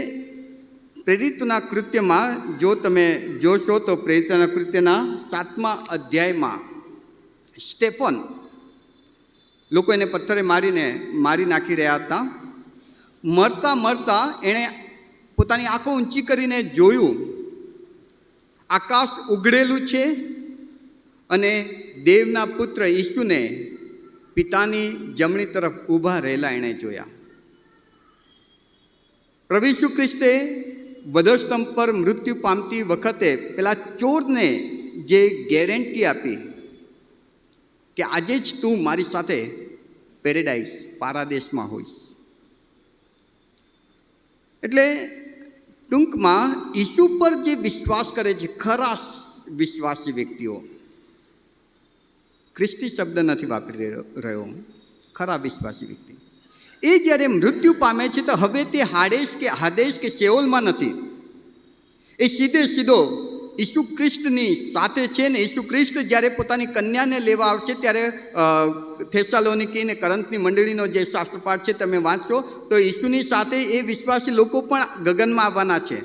પ્રેરિતોના કૃત્યમાં જો તમે જોશો તો પ્રેરિતોના કૃત્યના 7મા અધ્યાયમાં સ્ટેફન, લોકો એને પથ્થરે મારી નાખી રહ્યા હતા. મરતા એણે પોતાની આંખો ઊંચી કરીને જોયું, આકાશ ઉઘડેલું છે અને દેવના પુત્ર ઈસુને પિતાની જમણી તરફ ઊભા રહેલા એણે જોયા. પ્રભુ ઈસુ ખ્રિસ્તે વધસ્તંભ પર મૃત્યુ પામતી વખતે પેલા ચોરને જે ગેરંટી આપી કે આજે જ તું મારી સાથે પેરેડાઇઝ, પારાદેશમાં હોઈશ. એટલે ટૂંકમાં ઈસુ પર જે વિશ્વાસ કરે છે ખરા વિશ્વાસી વ્યક્તિઓ, ખ્રિસ્તી શબ્દ નથી વાપરી રહ્યો, ખરા વિશ્વાસી વ્યક્તિ, એ જ્યારે મૃત્યુ પામે છે તો હવે તે હાદેશ કે શેઓલમાં નથી. એ સીધો ઈસુ ખ્રિસ્તની સાથે છે. ને ઈસુ ખ્રિસ્ત જ્યારે પોતાની કન્યાને લેવા આવશે ત્યારે થેસાલોનિકી ને કરંથની મંડળીનો જે શાસ્ત્રપાઠ છે તમે વાંચશો તો ઈસુની સાથે એ વિશ્વાસી લોકો પણ ગગનમાં આવવાના છે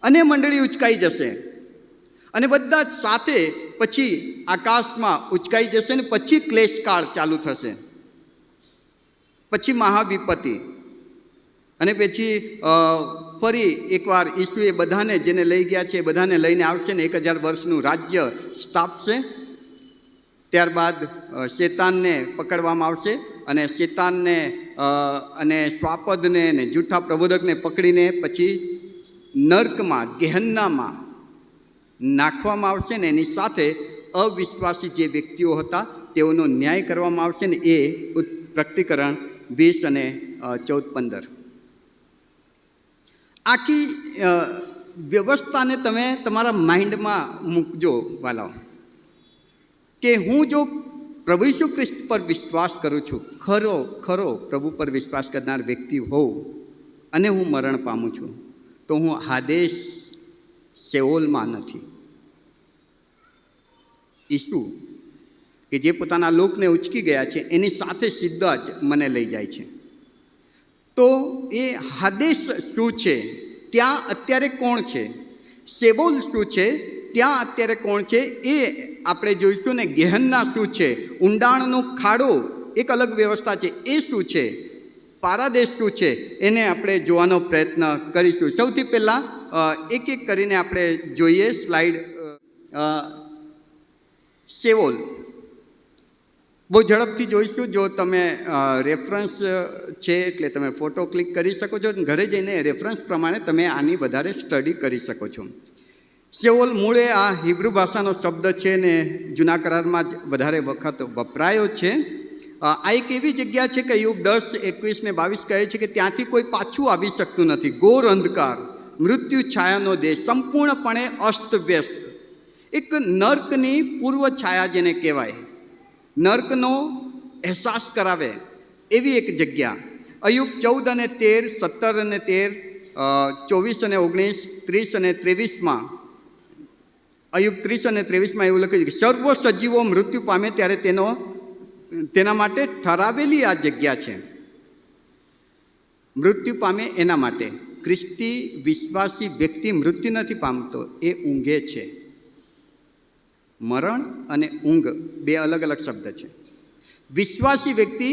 અને મંડળી ઉચકાઈ જશે અને બધા જ સાથે પછી આકાશમાં ઉચકાઈ જશે ને પછી ક્લેશકાળ ચાલુ થશે, પછી મહાવિપત્તિ, અને પછી ફરી એકવાર ઈસુ એ બધાને જેને લઈ ગયા છે એ બધાને લઈને આવશે ને 1000 વર્ષનું રાજ્ય સ્થાપશે. ત્યારબાદ શેતાનને પકડવામાં આવશે અને શેતાનને અને શ્વાપદને ને જૂઠા પ્રબોધકને પકડીને પછી નર્કમાં, ગેહન્નામાં નાખવામાં આવશે ને એની સાથે અવિશ્વાસી જે વ્યક્તિઓ હતા તેઓનો ન્યાય કરવામાં આવશે ને એ પ્રકટીકરણ 20 અને 14-15. આખી વ્યવસ્થાને તમે તમારા માઇન્ડમાં મૂકજો વાલાઓ, કે હું જો પ્રભુ ઈસુ ખ્રિસ્ત પર વિશ્વાસ કરું છું, ખરો પ્રભુ પર વિશ્વાસ કરનાર વ્યક્તિ હોઉં અને હું મરણ પામું છું તો હું હાદેશ શેઓલમાં નથી. ઈસુ કે જે પોતાના લોકને ઉચકી ગયા છે એની સાથે સીધા જ મને લઈ જાય છે. તો એ હાદેશ શું છે, ત્યાં અત્યારે કોણ છે, શેઓલ શું છે, ત્યાં અત્યારે કોણ છે, એ આપણે જોઈશું ને ગહેનના શું છે, ઊંડાણનો ખાડો એક અલગ વ્યવસ્થા છે, એ શું છે, પારાદેશ શું છે, એને આપણે જોવાનો પ્રયત્ન કરીશું. સૌથી પહેલાં એક એક કરીને આપણે જોઈએ સ્લાઇડ. શેઓલ બહુ ઝડપથી જોઈશું. જો તમે રેફરન્સ છે એટલે તમે ફોટો ક્લિક કરી શકો છો. ઘરે જઈને રેફરન્સ પ્રમાણે તમે આની વધારે સ્ટડી કરી શકો છો. શેઓલ મૂળે આ હિબ્રુ ભાષાનો શબ્દ છે ને જૂના કરારમાં જ વધારે વખત વપરાયો છે. આ એક એવી જગ્યા છે કે અય્યુબ 10, 21 ને 22 કહે છે કે ત્યાંથી કોઈ પાછું આવી શકતું નથી. ઘોર અંધકાર, મૃત્યુ છાયાનો દેશ, સંપૂર્ણપણે અસ્તવ્યસ્ત, એક નર્કની પૂર્વ છાયા જેને કહેવાય, નર્કનો અહેસાસ કરાવે એવી એક જગ્યા. અય્યુબ 14 અને 13, 17 અને 13, 24 અને 19, 30 અને 23માં, અય્યુબ 30 અને 23માં એવું લખ્યું છે કે સર્વ સજીવો મૃત્યુ પામે ત્યારે તેના માટે ઠરાવેલી આ જગ્યા છે. મૃત્યુ પામે એના માટે. ખ્રિસ્તી વિશ્વાસી વ્યક્તિ મૃત્યુ નથી પામતો, એ ઊંઘે છે. મરણ અને ઊંઘ બે અલગ અલગ શબ્દ છે. વિશ્વાસી વ્યક્તિ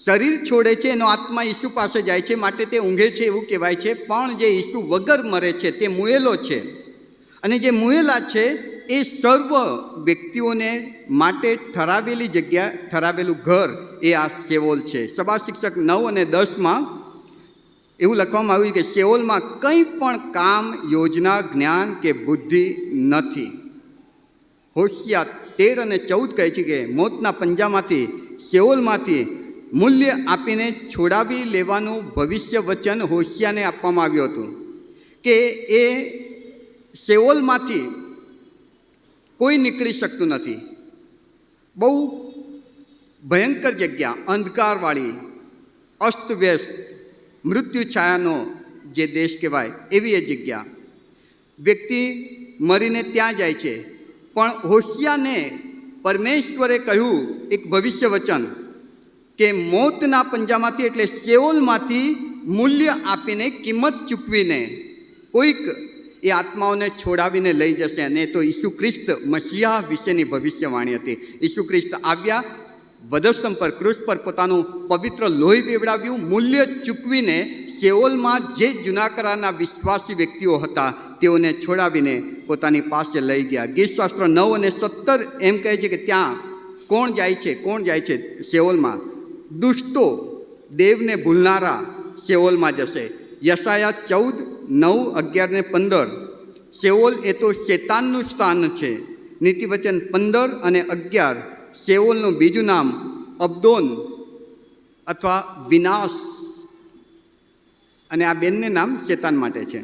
શરીર છોડે છે, એનો આત્મા ઈસુ પાસે જાય છે, માટે તે ઊંઘે છે એવું કહેવાય છે. પણ જે ઈસુ વગર મરે છે તે મુએલો છે. અને જે મુએલા છે એ સર્વ વ્યક્તિઓને માટે ઠરાવેલી જગ્યા, ઠરાવેલું ઘર એ આ શેઓલ છે. સભા શિક્ષક 9 અને 10માં એવું લખવામાં આવ્યું કે શેઓલમાં કંઈ પણ કામ, યોજના, જ્ઞાન કે બુદ્ધિ નથી. હોશિયા 13 અને 14 કહે છે કે મોતના પંજામાંથી, શેઓલમાંથી મૂલ્ય આપીને છોડાવી લેવાનું ભવિષ્ય વચન હોશિયાને આપવામાં આવ્યું હતું કે એ શેઓલમાંથી કોઈ નીકળી શકતું નથી. બહુ ભયંકર જગ્યા, અંધકારવાળી, અસ્તવ્યસ્ત, મૃત્યુ છાયાનો જે દેશ કહેવાય એવી એ જગ્યા. વ્યક્તિ મરીને ત્યાં જાય છે. પણ હોશિયાને પરમેશ્વરે કહ્યું એક ભવિષ્ય વચન કે મોતના પંજામાંથી એટલે શેઓલમાંથી મૂલ્ય આપીને, કિંમત ચૂકવીને કોઈક એ આત્માઓને છોડાવીને લઈ જશે. અને તો ઈસુ ખ્રિસ્ત મસીહા વિશેની ભવિષ્યવાણી હતી. ઈસુ ખ્રિસ્ત આવ્યા, વધસ્તંભ પર, ક્રૂસ પર પોતાનું પવિત્ર લોહી પીવડાવ્યું, મૂલ્ય ચૂકવીને શેઓલમાં જે જૂના કરારના વિશ્વાસી વ્યક્તિઓ હતા તેઓને છોડાવીને પોતાની પાસે લઈ ગયા. ગીતશાસ્ત્ર 9 અને 17 એમ કહે છે કે ત્યાં કોણ જાય છે? કોણ જાય છે શેઓલમાં? દુષ્ટો, દેવને ભૂલનારા શેઓલમાં જશે. યશાયા 14, 9, 11 ને 15. શેઓલ એ તો શેતાનનું સ્થાન છે. નીતિવચન 15 અને 11. શેઓલનું બીજું નામ અબદોન અથવા વિનાશ, અને આ બેનને નામ શેતાન માટે છે.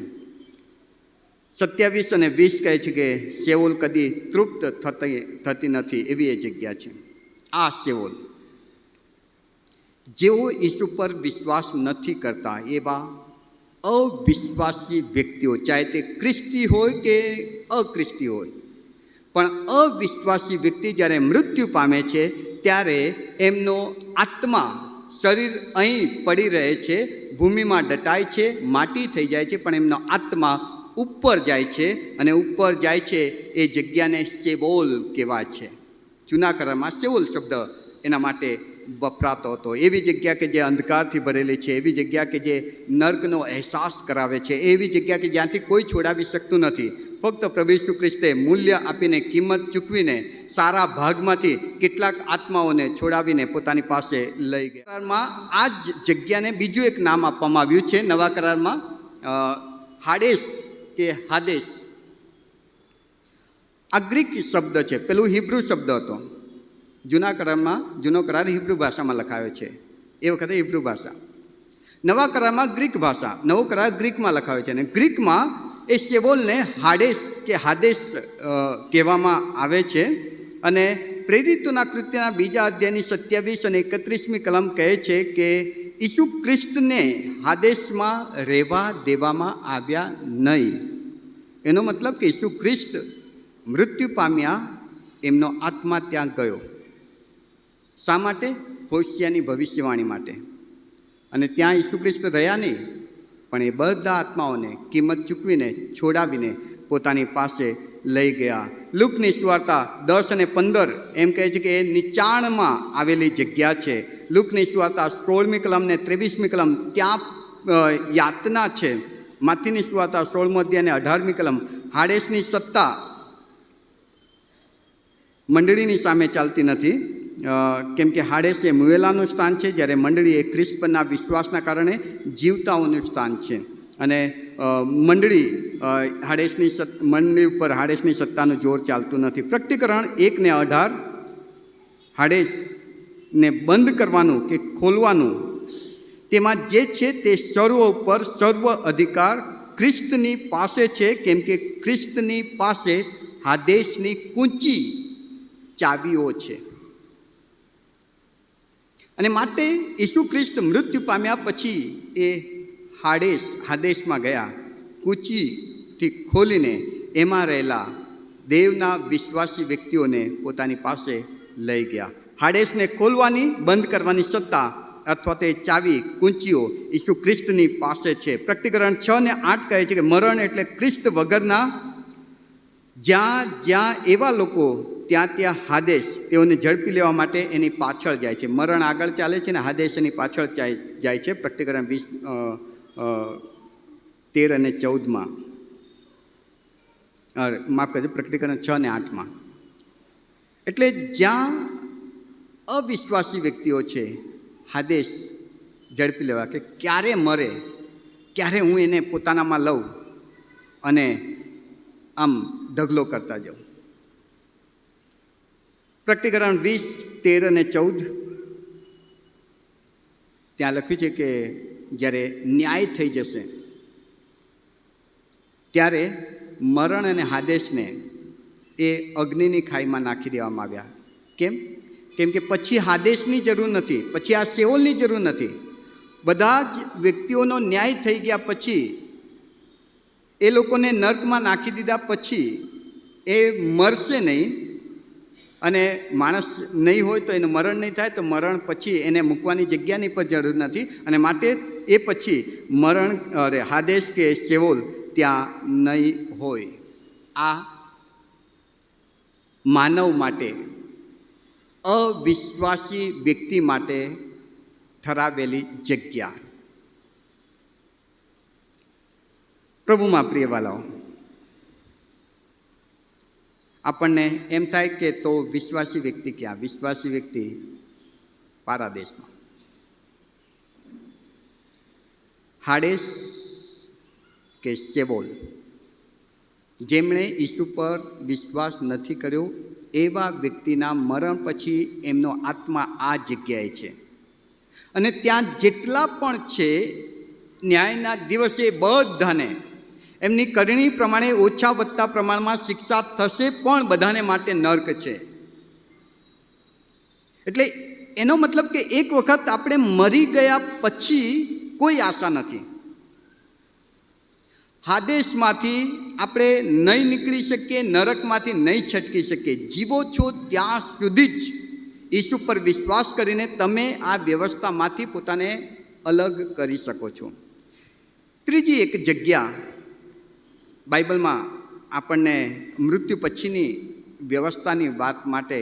27 અને 20 કહે છે કે શેઓલ કદી તૃપ્ત થતી નથી એવી એ જગ્યા છે. આ શેઓલ. જેઓ ઈસુ પર વિશ્વાસ નથી કરતા એવા અવિશ્વાસી વ્યક્તિઓ, ચાહે તે ખ્રિસ્તી હોય કે અખ્રિસ્તી હોય, પણ અવિશ્વાસી વ્યક્તિ જ્યારે મૃત્યુ પામે છે ત્યારે એમનો આત્મા, શરીર અહીં પડી રહે છે, ભૂમિમાં દટાય છે, માટી થઈ જાય છે, પણ એમનો આત્મા ઉપર જાય છે. અને ઉપર જાય છે એ જગ્યાને શેઓલ કહેવાય છે. જૂના કરારમાં શેઓલ શબ્દ એના માટે વપરાતો હતો. એવી જગ્યા કે જે અંધકારથી ભરેલી છે, એવી જગ્યા કે જે નર્કનો અહેસાસ કરાવે છે, એવી જગ્યા કે જ્યાંથી કોઈ છોડાવી શકતું નથી. ફક્ત પ્રભુ ઈસુ ખ્રિસ્તે મૂલ્ય આપીને, કિંમત ચૂકવીને સારા ભાગમાંથી કેટલાક આત્માઓને છોડાવીને પોતાની પાસે લઈ ગયા. કરારમાં આ જ જગ્યાને બીજું એક નામ આપવામાં આવ્યું છે નવા કરારમાં, હાડેસ કે હાદેશ. આ ગ્રીક શબ્દ છે, પેલું હિબ્રુ શબ્દ હતો. જૂના કરારમાં, જૂનો કરાર હિબ્રુ ભાષામાં લખાયો છે, એ વખતે હિબ્રુ ભાષા. નવા કરારમાં ગ્રીક ભાષા, નવો કરાર ગ્રીકમાં લખાયો છે. અને ગ્રીકમાં એ શેઓલને હાડેસ કે હાદેશ કહેવામાં આવે છે. અને પ્રેરિતોના કૃત્યના 2 અધ્યાયની 27 અને 31મી કલમ કહે છે કે ઈસુ ખ્રિસ્તને હાદેશમાં રહેવા દેવામાં આવ્યા નહીં. એનો મતલબ કે ઈસુ ખ્રિસ્ત મૃત્યુ પામ્યા, એમનો આત્મા ત્યાં ગયો. શા માટે? હોશિયાની ભવિષ્યવાણી માટે. અને ત્યાં ઈસુ ખ્રિસ્ત રહ્યા નહીં, પણ એ બધા આત્માઓને કિંમત ચૂકવીને છોડાવીને પોતાની પાસે લઈ ગયા. લુકની સુવાર્તા 10 અને 15 એમ કહે છે કે એ નીચાણમાં આવેલી જગ્યા છે. લુકની સુવાર્તા 16મી કલમ ને 23મી કલમ ત્યાં યાતના છે. માથીની સુવાર્તા 16મો અધ્યાય અને 18મી કલમ હાડેસની સત્તા મંડળીની સામે ચાલતી નથી, કેમ કે હાડેસ એ મુવેલાનું સ્થાન છે, જ્યારે મંડળી એ ખ્રિસ્ત પરના વિશ્વાસના કારણે જીવતાઓનું સ્થાન છે. અને મંડળી મંડળી ઉપર હાડેસની સત્તાનું જોર ચાલતું નથી. પ્રકટીકરણ 1 ને 18 હાડેસને બંધ કરવાનું કે ખોલવાનું તેમાં જે છે તે સર્વ ઉપર સર્વ અધિકાર ખ્રિસ્તની પાસે છે, કેમ કે ખ્રિસ્તની પાસે હાદેશની કૂંચી ચાવીઓ છે. અને માટે ઈસુ ખ્રિસ્ત મૃત્યુ પામ્યા પછી એ હાદેશમાં ગયા, કૂંચીથી ખોલીને એમાં રહેલા દેવના વિશ્વાસી વ્યક્તિઓને પોતાની પાસે લઈ ગયા. હાડેસને ખોલવાની બંધ કરવાની સત્તા અથવા તે ચાવી કૂંચીઓ ઈસુ ખ્રિસ્તની પાસે છે. પ્રકટીકરણ 6 ને 8 કહે છે કે મરણ એટલે ખ્રિસ્ત વગરના, જ્યાં જ્યાં એવા લોકો ત્યાં ત્યાં હાદેશ તેઓને ઝડપી લેવા માટે એની પાછળ જાય છે. મરણ આગળ ચાલે છે ને હાદેશ એની પાછળ જાય છે. પ્રકટીકરણ 13 અને 14માં, માફ કરજો, પ્રકટીકરણ 6 ને 8માં. એટલે જ્યાં અવિશ્વાસી વ્યક્તિઓ છે, હાદેશ ઝડપી લેવા કે ક્યારે મરે, ક્યારે હું એને પોતાનામાં લઉં અને આમ ઢગલો કરતા જાઉં. પ્રકટીકરણ 20, 13 અને 14 ત્યાં લખ્યું છે કે જ્યારે ન્યાય થઈ જશે ત્યારે મરણ અને હાદેશને એ અગ્નિની ખાઈમાં નાખી દેવામાં આવ્યા. કેમ કે પછી હાદેશની જરૂર નથી, પછી આ શેઓલની જરૂર નથી. બધા જ વ્યક્તિઓનો ન્યાય થઈ ગયા પછી એ લોકોને નર્કમાં નાખી દીધા પછી એ મરશે નહીં, અને માણસ નહીં હોય તો એનું મરણ નહીં થાય, તો મરણ પછી એને મૂકવાની જગ્યાની પણ જરૂર નથી. અને માટે એ પછી હાદેશ કે શેઓલ ત્યાં નહીં હોય. આ માનવ માટે, અવિશ્વાસી વ્યક્તિ માટે ઠરાવેલી જગ્યા. પ્રભુમાં પ્રિય વાલાઓ, આપણને એમ થાય કે તો વિશ્વાસી વ્યક્તિ ક્યાં? વિશ્વાસી વ્યક્તિ પારાદેશમાં. હાડેશ કે શેઓલ, જેમણે ઈસુ પર વિશ્વાસ નથી કર્યો એવા વ્યક્તિના મરણ પછી એમનો આત્મા આ જગ્યાએ છે. અને ત્યાં જેટલા પણ છે, ન્યાયના દિવસે બધાને એમની કરણી પ્રમાણે ઓછા વધતા પ્રમાણમાં શિક્ષા થશે, પણ બધાને માટે નર્ક છે. એટલે એનો મતલબ કે એક વખત આપણે મરી ગયા પછી કોઈ આશા નથી. હાદેશમાંથી આપણે નહીં નીકળી શકીએ, નરકમાંથી નહીં છટકી શકીએ. જીવો છો ત્યાં સુધી જ ઈસુ પર વિશ્વાસ કરીને તમે આ વ્યવસ્થામાંથી પોતાને અલગ કરી શકો છો. ત્રીજી એક જગ્યા બાઇબલમાં આપણને મૃત્યુ પછીની વ્યવસ્થાની વાત માટે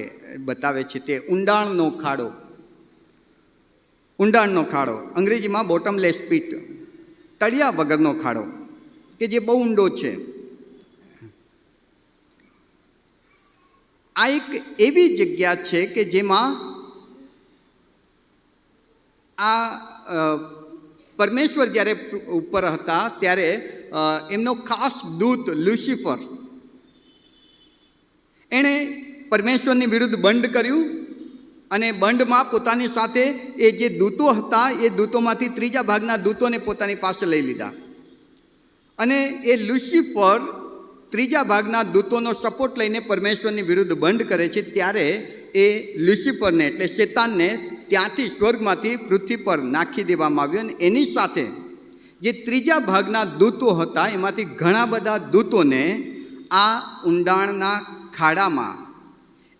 બતાવે છે, તે ઊંડાણનો ખાડો. ઊંડાણનો ખાડો, અંગ્રેજીમાં બોટમલેસ પીટ, તળિયા વગરનો ખાડો, કે જે બહુ ઊંડો છે. આ એક એવી જગ્યા છે કે જેમાં આ પરમેશ્વર જ્યારે ઉપર હતા ત્યારે એમનો ખાસ દૂત લ્યુસિફર, એણે પરમેશ્વરની વિરુદ્ધ બંડ કર્યું અને બંડમાં પોતાની સાથે એ જે દૂતો હતા એ દૂતોમાંથી 3 ભાગના દૂતોને પોતાની પાસે લઈ લીધા. અને એ લ્યુસિફર 3 ભાગના દૂતોનો સપોર્ટ લઈને પરમેશ્વરની વિરુદ્ધ બંધ કરે છે. ત્યારે એ લ્યુસિફરને એટલે શેતાનને ત્યાંથી સ્વર્ગમાંથી પૃથ્વી પર નાખી દેવામાં આવ્યો. અને એની સાથે જે 3 ભાગના દૂતો હતા એમાંથી ઘણા બધા દૂતોને આ ઊંડાણના ખાડામાં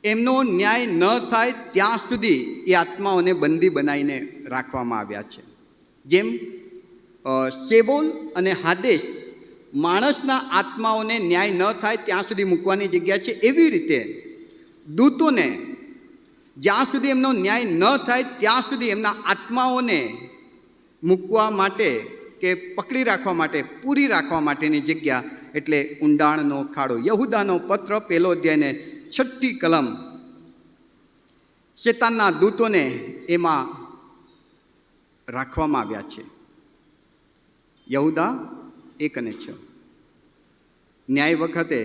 એમનો ન્યાય ન થાય ત્યાં સુધી એ આત્માઓને બંદી બનાવીને રાખવામાં આવ્યા છે. જેમ શેઓલ અને હાદેશ માણસના આત્માઓને ન્યાય ન થાય ત્યાં સુધી મૂકવાની જગ્યા છે, એવી રીતે દૂતોને જ્યાં સુધી એમનો ન્યાય ન થાય ત્યાં સુધી એમના આત્માઓને મૂકવા માટે કે પકડી રાખવા માટે, પૂરી રાખવા માટેની જગ્યા એટલે ઊંડાણનો ખાડો. યહુદાનો પત્ર 1 અધ્યાયને 6ઠી કલમ. શેતાનના દૂતોને એમાં રાખવામાં આવ્યા છે. યહુદા 1 અને 6. ન્યાય વખતે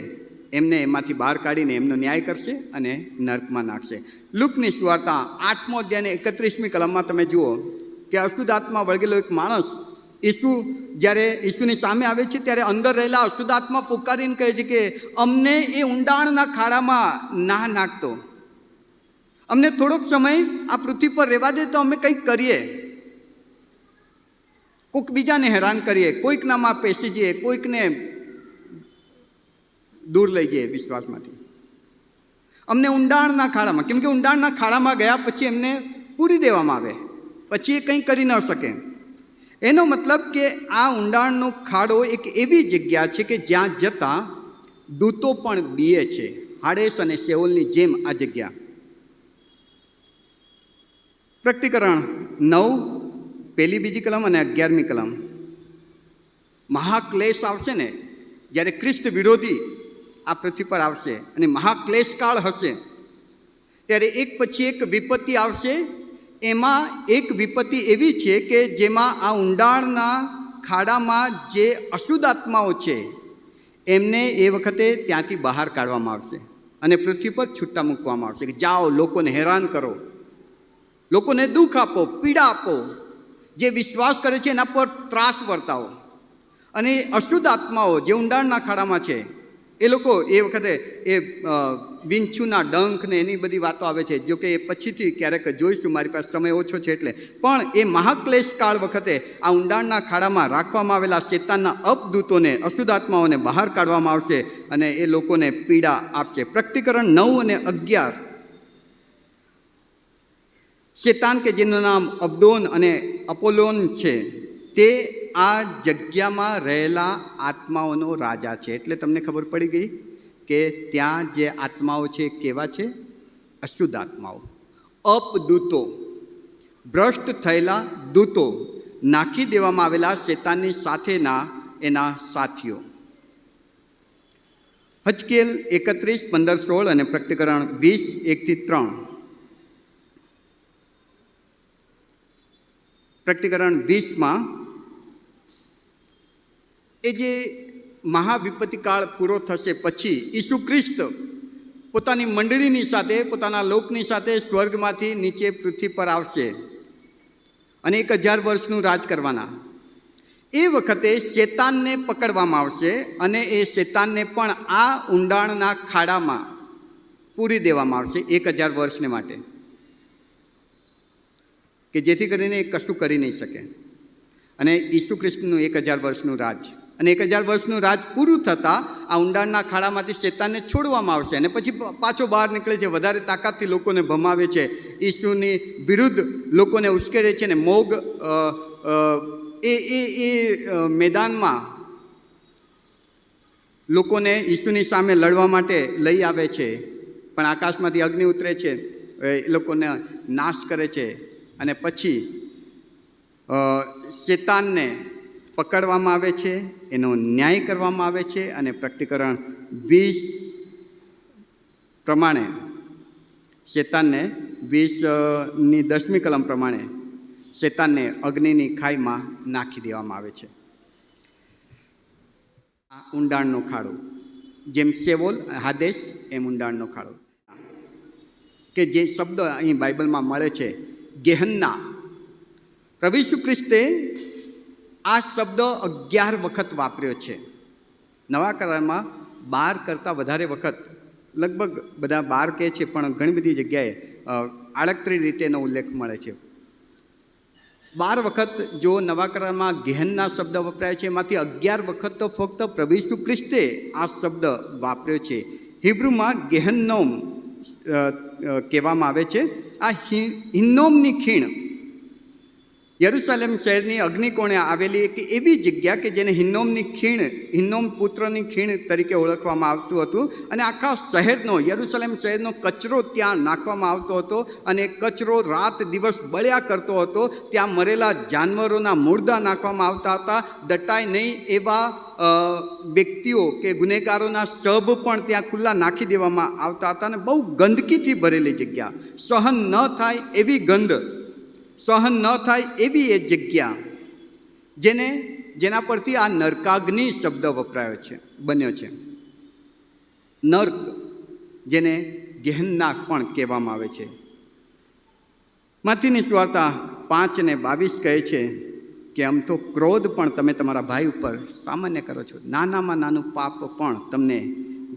એમને એમાંથી બહાર કાઢીને એમનો ન્યાય કરશે અને નર્કમાં નાખશે. લુકની સુવાર્તા 8મો અધ્યાયને 31મી કલમમાં તમે જુઓ કે અશુદ્ધ આત્મા વળગેલો એક માણસ જ્યારે ઈસુની સામે આવે છે ત્યારે અંદર રહેલા અશુદ્ધ આત્મા પુકારીને કહે છે કે અમને એ ઊંડાણના ખાડામાં ના નાખતો, અમને થોડોક સમય આ પૃથ્વી પર રહેવા દે તો અમે કંઈક કરીએ, કોઈક બીજાને હેરાન કરીએ, કોઈકનામાં પેસી જઈએ, કોઈકને દૂર લઈ જઈએ વિશ્વાસમાંથી. અમને ઊંડાણના ખાડામાં, કેમ કે ઊંડાણના ખાડામાં ગયા પછી એમને પૂરી દેવામાં આવે, પછી એ કંઈ કરી ન શકે. એનો મતલબ કે આ ઊંડાણનો ખાડો એક એવી જગ્યા છે કે જ્યાં જતાં દૂતો પણ બીએ છે. હાડેસ અને શેઓલની જેમ આ જગ્યા. પ્રકટીકરણ 9 1, 2 કલમ અને 11મી કલમ. મહાક્લેશ આવશે ને, જ્યારે ખ્રિસ્ત વિરોધી આ પૃથ્વી પર આવશે અને મહાક્લેશ કાળ હશે, ત્યારે એક પછી એક વિપત્તિ આવશે. એમાં એક વિપત્તિ એવી છે કે જેમાં આ ઊંડાણના ખાડામાં જે અશુદ્ધ આત્માઓ છે એમને એ વખતે ત્યાંથી બહાર કાઢવામાં આવશે અને પૃથ્વી પર છૂટા મૂકવામાં આવશે કે જાઓ, લોકોને હેરાન કરો, લોકોને દુઃખ આપો, પીડા આપો, જે વિશ્વાસ કરે છે એના પર ત્રાસ વર્તાવો. અને અશુદ્ધ આત્માઓ જે ઊંડાણના ખાડામાં છે એ લોકો એ વખતે એ વિંછુના ડંખ ને એની બધી વાતો આવે છે, જો કે એ પછીથી ક્યારેક જોઈશું, મારી પાસે સમય ઓછો છે એટલે. પણ એ મહાક્લેશ કાળ વખતે આ ઊંડાણના ખાડામાં રાખવામાં આવેલા શેતાનના અપદૂતોને, અશુદ્ધ આત્માઓને બહાર કાઢવામાં આવશે અને એ લોકોને પીડા આપશે. પ્રકટીકરણ 9 અને 11. શેતાન કે જેનું નામ અબદોન અને અપોલોન છે તે આ જગ્યામાં રહેલા આત્માઓનો રાજા છે. એટલે તમને ખબર પડી ગઈ કે ત્યાં જે આત્માઓ છે કેવા છે? અશુદ્ધ આત્માઓ, અપદૂતો, ભ્રષ્ટ થયેલા દૂતો, નાખી દેવામાં આવેલા શેતાનની સાથેના એના સાથીઓ. હજકેલ 31, 15, 16 અને પ્રકટીકરણ 20, 1-3. પ્રકટીકરણ 20માં એ જે મહાવિપત્તિ કાળ પૂરો થશે પછી ઈસુ ખ્રિસ્ત પોતાની મંડળીની સાથે, પોતાના લોકની સાથે સ્વર્ગમાંથી નીચે પૃથ્વી પર આવશે અને 1000 વર્ષનું રાજ કરવાના. એ વખતે શેતાનને પકડવામાં આવશે અને એ શેતાનને પણ આ ઊંડાણના ખાડામાં પૂરી દેવામાં આવશે 1000 વર્ષને માટે, કે જેથી કરીને એ કશું કરી નહીં શકે. અને ઈસુ ખ્રિસ્તનું 1000 વર્ષનું રાજ, અને 1000 વર્ષનું રાજ પૂરું થતાં આ ઊંડાણના ખાડામાંથી શેતાનને છોડવામાં આવશે અને પછી પાછો બહાર નીકળે છે, વધારે તાકાતથી લોકોને ભમાવે છે, ઈસુની વિરુદ્ધ લોકોને ઉશ્કેરે છે ને મોગ એ મેદાનમાં લોકોને ઈસુની સામે લડવા માટે લઈ આવે છે. પણ આકાશમાંથી અગ્નિ ઉતરે છે, એ લોકોને નાશ કરે છે અને પછી શેતાનને પકડવામાં આવે છે, એનો ન્યાય કરવામાં આવે છે અને પ્રકટીકરણ 20 પ્રમાણે શેતાનને 20ની 10મી કલમ પ્રમાણે શેતાનને અગ્નિની ખાઈમાં નાખી દેવામાં આવે છે. આ ઊંડાણનો ખાડો, જેમ શેઓલ, હાદેશ, એમ ઊંડાણનો ખાડો, કે જે શબ્દ અહીં બાઇબલમાં મળે છે ગેહન્ના. પ્રભુ ઈસુ ખ્રિસ્તે આ શબ્દ 11 વખત વાપર્યો છે. નવા કરારમાં 12 કરતાં વધારે વખત, લગભગ બધા 12 કહે છે પણ ઘણી બધી જગ્યાએ આડકતરી રીતે એનો ઉલ્લેખ મળે છે. 12 વખત જો નવા કરારમાં ગેહન્ના શબ્દ વપરાય છે, એમાંથી 11 વખત તો ફક્ત પ્રભુ ઈસુ ખ્રિસ્તે આ શબ્દ વાપર્યો છે. હિબ્રુમાં ગેહન્નોમ કહેવામાં આવે છે. આ હિન્નોમની ખીણ યરુશલેમ શહેરની અગ્નિકોણે આવેલી એક એવી જગ્યા કે જેને હિન્નોમ પુત્રની ખીણ તરીકે ઓળખવામાં આવતું હતું, અને આખા શહેરનો, યરુશલેમ શહેરનો કચરો ત્યાં નાખવામાં આવતો હતો, અને એ કચરો રાત દિવસ બળ્યા કરતો હતો. ત્યાં મરેલા જાનવરોના મૂળદા નાખવામાં આવતા હતા. દટાય નહીં એવા વ્યક્તિઓ કે ગુનેગારોના શબ પણ ત્યાં ખુલ્લા નાખી દેવામાં આવતા હતા, અને બહુ ગંદકીથી ભરેલી જગ્યા, સહન ન થાય એવી ગંધ, સહન ન થાય એવી એ જગ્યા, જેના પરથી આ નરકાગ્નિ શબ્દ વપરાયો છે, બન્યો છે. નર્ક, જેને ગેહન્ના પણ કહેવામાં આવે છે. માથીની સુવાર્તા 5:22 કહે છે કે આમ તો ક્રોધ પણ તમે તમારા ભાઈ ઉપર સામાન્ય કરો છો. નાનામાં નાનું પાપ પણ તમને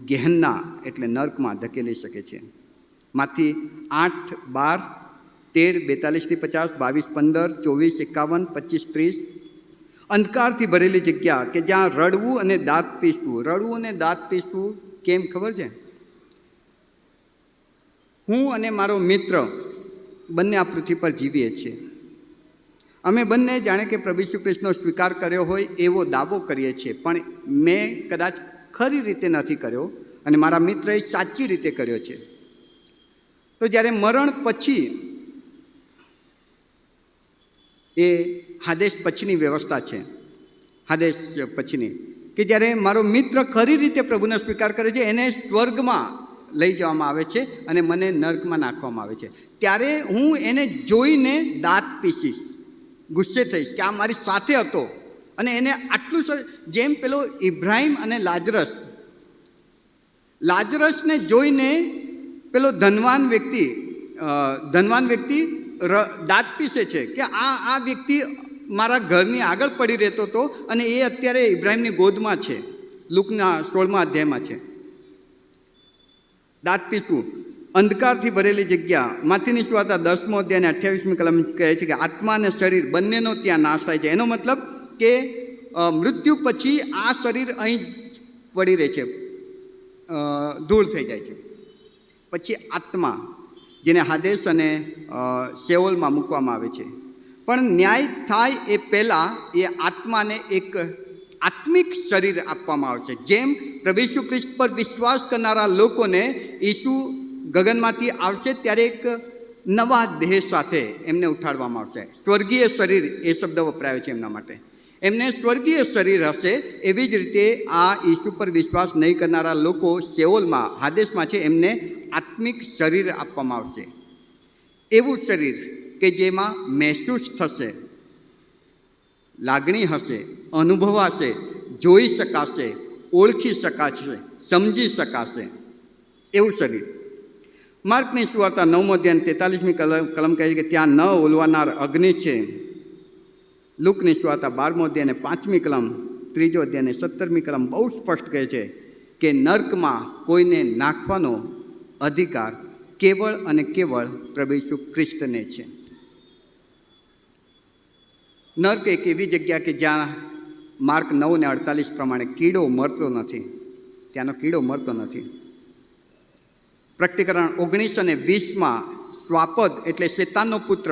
ગેહન્ના એટલે નર્કમાં ધકેલી શકે છે. માથી 8:12, 13:42-50, 22:15, 24:51, 25:30. અંધકારથી ભરેલી જગ્યા કે જ્યાં રડવું અને દાંત પીસવું. રડવું અને દાંત પીસવું કેમ ખબર છે? હું અને મારો મિત્ર બંને આ પૃથ્વી પર જીવીએ છીએ. અમે બંને જાણે કે પ્રભુ ઈસુ ખ્રિસ્તનો સ્વીકાર કર્યો હોય એવો દાવો કરીએ છીએ, પણ મેં કદાચ ખરી રીતે નથી કર્યો અને મારા મિત્રએ સાચી રીતે કર્યો છે. તો જ્યારે મરણ પછી, એ હાદેશ પછીની વ્યવસ્થા છે, હાદેશ પછીની, કે જ્યારે મારો મિત્ર ખરી રીતે પ્રભુનો સ્વીકાર કરે છે, એને સ્વર્ગમાં લઈ જવામાં આવે છે અને મને નર્કમાં નાખવામાં આવે છે. ત્યારે હું એને જોઈને દાંત પીસીશ, ગુસ્સે થઈશ કે આ મારી સાથે હતો અને એને આટલું જેમ પેલો ઇબ્રાહિમ અને લાજરસને જોઈને પેલો ધનવાન વ્યક્તિ દાંત પીસે છે કે આ વ્યક્તિ મારા ઘરની આગળ પડી રહેતો હતો અને એ અત્યારે ઇબ્રાહિમની ગોદમાં છે. લુકના 16મા અધ્યાયમાં છે. દાંત પીસવું. અંધકારથી ભરેલી જગ્યા. માથીની સુવાર્તા 10મો અધ્યાય અને 28મી કલમ કહે છે કે આત્મા અને શરીર બંનેનો ત્યાં નાશ થાય છે. એનો મતલબ કે મૃત્યુ પછી આ શરીર અહીં પડી રહે છે, ધૂળ થઈ જાય છે. પછી આત્મા, જેને હાદેશ અને શેઓલમાં મૂકવામાં આવે છે. પણ ન્યાય થાય એ પહેલાં એ આત્માને એક આત્મિક શરીર આપવામાં આવશે. જેમ પ્રભુ ઈસુ ખ્રિસ્ત પર વિશ્વાસ કરનારા લોકોને ઈસુ ગગનમાંથી આવશે ત્યારે એક નવા દેહ સાથે એમને ઉઠાડવામાં આવશે. સ્વર્ગીય શરીર એ શબ્દ વપરાયો છે એમના માટે. એમને સ્વર્ગીય શરીર હશે. એવી જ રીતે આ ઈસુ પર વિશ્વાસ નહીં કરનારા લોકો શેઓલમાં, હાદેશમાં છે, એમને આત્મિક શરીર આપવામાં આવશે. એવું શરીર કે જેમાં મહેસૂસ થશે, લાગણી હશે, અનુભવાશે, જોઈ શકાશે, ઓળખી શકાશે, સમજી શકાશે, એવું શરીર. માર્કની સુવાર્તા 9મો અધ્યાય 43મી કલમ કહે છે કે ત્યાં ન ઓલવાનાર અગ્નિ છે. લુકની સુવાર્તા 12મો અધ્યાય અને 5મી કલમ, 3જો અધ્યાય અને 17મી કલમ બહુ સ્પષ્ટ કહે છે કે નર્કમાં કોઈને નાખવાનો અધિકાર કેવળ અને કેવળ પ્રભુ ઈસુ ખ્રિસ્તને છે. નર્ક એક એવી જગ્યા કે જ્યાં માર્ક 9:48 પ્રમાણે કીડો મરતો નથી, ત્યાંનો કીડો મરતો નથી. પ્રકટીકરણ 19 અને 20માં સ્વાપદ એટલે શેતાનનો પુત્ર,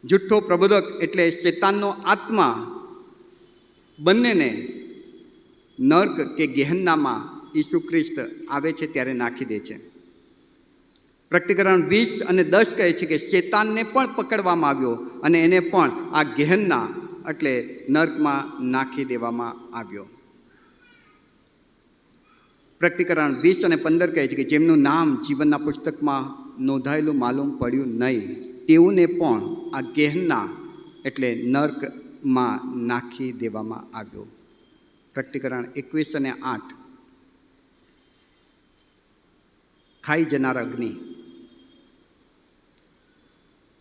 જુઠ્ઠો પ્રબોધક એટલે શેતાનનો આત્મા, બંનેને નર્ક કે ગેહન્નામાં ઈસુ ખ્રિસ્ત આવે છે ત્યારે નાખી દે છે. પ્રકટીકરણ 20 અને 10 કહે છે કે શેતાનને પણ પકડવામાં આવ્યો અને એને પણ આ ગેહન્ના એટલે નર્કમાં નાખી દેવામાં આવ્યો. પ્રકટીકરણ 20 અને 15 કહે છે કે જેમનું નામ જીવનના પુસ્તકમાં નોંધાયેલું માલુમ પડ્યું નહીં તેઓને પણ આ ગેહન્ના એટલે નર્કમાં નાખી દેવામાં આવ્યો. પ્રકટીકરણ 21 અને 8 ખાઈ જનાર અગ્નિ.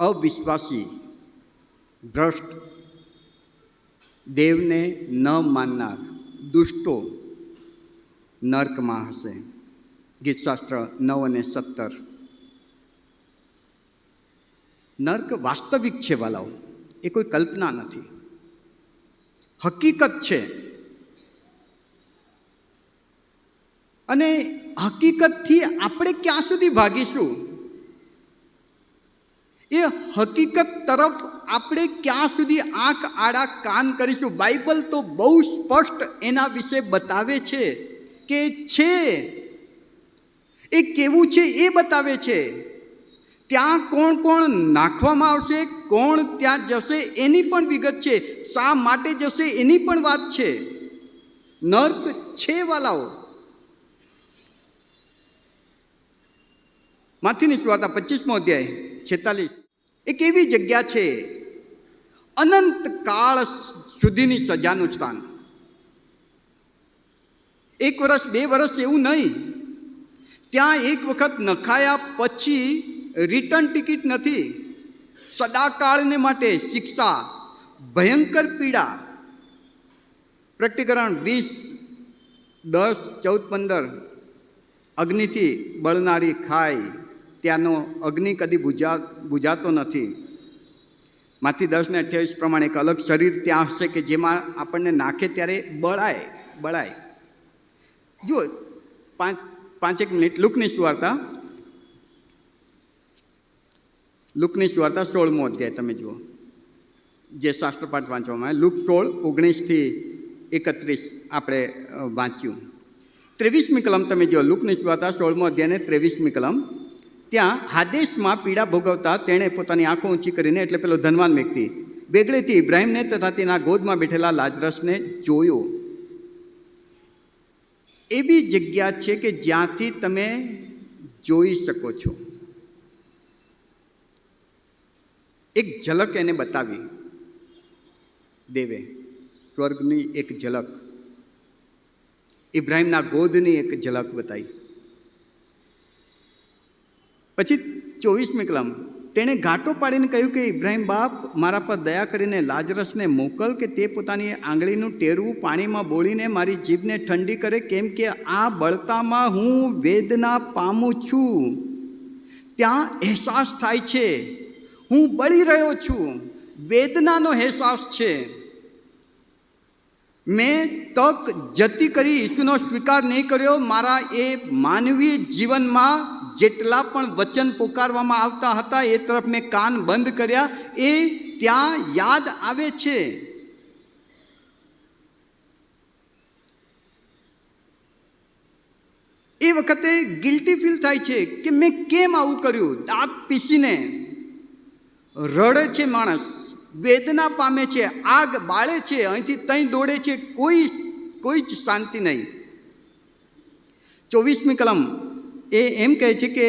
અવિશ્વાસી, ભ્રષ્ટ, દેવને ન માનનાર દુષ્ટો નર્કમાં હશે. ગીતશાસ્ત્ર 9 અને 17. નર્ક વાસ્તવિક છે વાલાઓ, એ કોઈ કલ્પના નથી, હકીકત છે. અને હકીકતથી આપણે ક્યાં સુધી ભાગીશું એ હકીકત તરફ આપણે ક્યાં સુધી આંખ આડા કાન કરીશું? બાઇબલ તો બહુ સ્પષ્ટ એના વિશે બતાવે છે કે છે એ કેવું છે એ બતાવે છે. ત્યાં કોણ કોણ નાખવામાં આવશે, કોણ ત્યાં જશે એની પણ વિગત છે, શા માટે જશે એની પણ વાત છે. નર્ક છે વાલાઓ. માથીની સુવાર્તા 25મો અધ્યાય 46. એક એવી જગ્યા છે અનંત કાળ સુધીની સજાનું સ્થાન. 1 વર્ષ 2 વર્ષ એવું નહીં. ત્યાં એક વખત નખાયા પછી રિટર્ન ટિકિટ નથી. સદાકાળને માટે શિક્ષા, ભયંકર પીડા. પ્રકટીકરણ 20:10-14-15. અગ્નિથી બળનારી ખાય, ત્યાંનો અગ્નિ કદી બુઝાતો નથી. માથી 10:28 પ્રમાણે એક અલગ શરીર ત્યાં હશે કે જેમાં આપણને નાખે ત્યારે બળાય. જુઓ 5 મિનિટ. લુકની સુવાર્તા 16મો અધ્યાય તમે જુઓ, જે શાસ્ત્રપાઠ વાંચવામાં આવે. લુક 16:19-31 આપણે વાંચ્યું. 23મી કલમ તમે જુઓ. લુકની સુવાર્તા 16મો અધ્યાયને 23મી કલમ. ત્યાં હાદેશમાં પીડા ભોગવતા તેણે પોતાની આંખો ઊંચી કરીને, એટલે પેલો ધનવાન વ્યક્તિ, બેગડેથી ઇબ્રાહીમને તથા તેના ગોદમાં બેઠેલા લાજરસને જોયો. એવી જગ્યા છે કે જ્યાંથી તમે જોઈ શકો છો. એક ઝલક એને બતાવી દેવે, સ્વર્ગની એક ઝલક, ઇબ્રાહીમના ગોદની એક ઝલક બતાવી. પછી 24મી કલમ. તેણે ઘાટો પાડીને કહ્યું કે ઇબ્રાહીમ બાપ, મારા પર દયા કરીને લાજરસને મોકલ કે તે પોતાની આંગળીનું ટેરવું પાણીમાં બોળીને મારી જીભને ઠંડી કરે, કેમ કે આ બળતામાં હું વેદના પામું છું. ત્યાં અહેસાસ થાય છે હું બળી રહ્યો છું, વેદનાનો અહેસાસ છે. મેં તક જતી કરી, ઈસુનો સ્વીકાર નહીં કર્યો. મારા એ માનવીય જીવનમાં જેટલા પણ વચન પોકારવામાં આવતા હતા એ તરફ મેં કાન બંધ કર્યા. એ ત્યાં યાદ આવે છે. એ વખતે ગિલ્ટી ફીલ થાય છે કે મેં કેમ આવું કર્યું. દાંત પીસીને રડે છે માણસ, વેદના પામે છે, આગ બાળે છે, અહીંથી ત્યાં દોડે છે, કોઈ જ શાંતિ નહીં. 24મી કલમ એ એમ કહે છે કે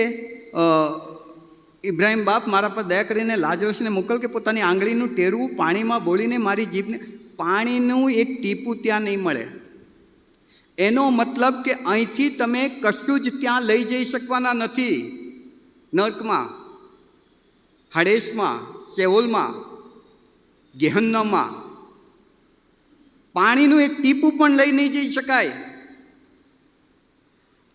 ઇબ્રાહીમ બાપ, મારા પર દયા કરીને લાજરસને મોકલ કે પોતાની આંગળીનું ટેરવું પાણીમાં બોળીને મારી જીભને. પાણીનું એક ટીપું ત્યાં નહીં મળે. એનો મતલબ કે અહીંથી તમે કશું જ ત્યાં લઈ જઈ શકવાના નથી. નર્કમાં, હાડેસમાં, શેઓલમાં, ગેહન્નમમાં પાણીનું એક ટીપું પણ લઈ નહીં જઈ શકાય.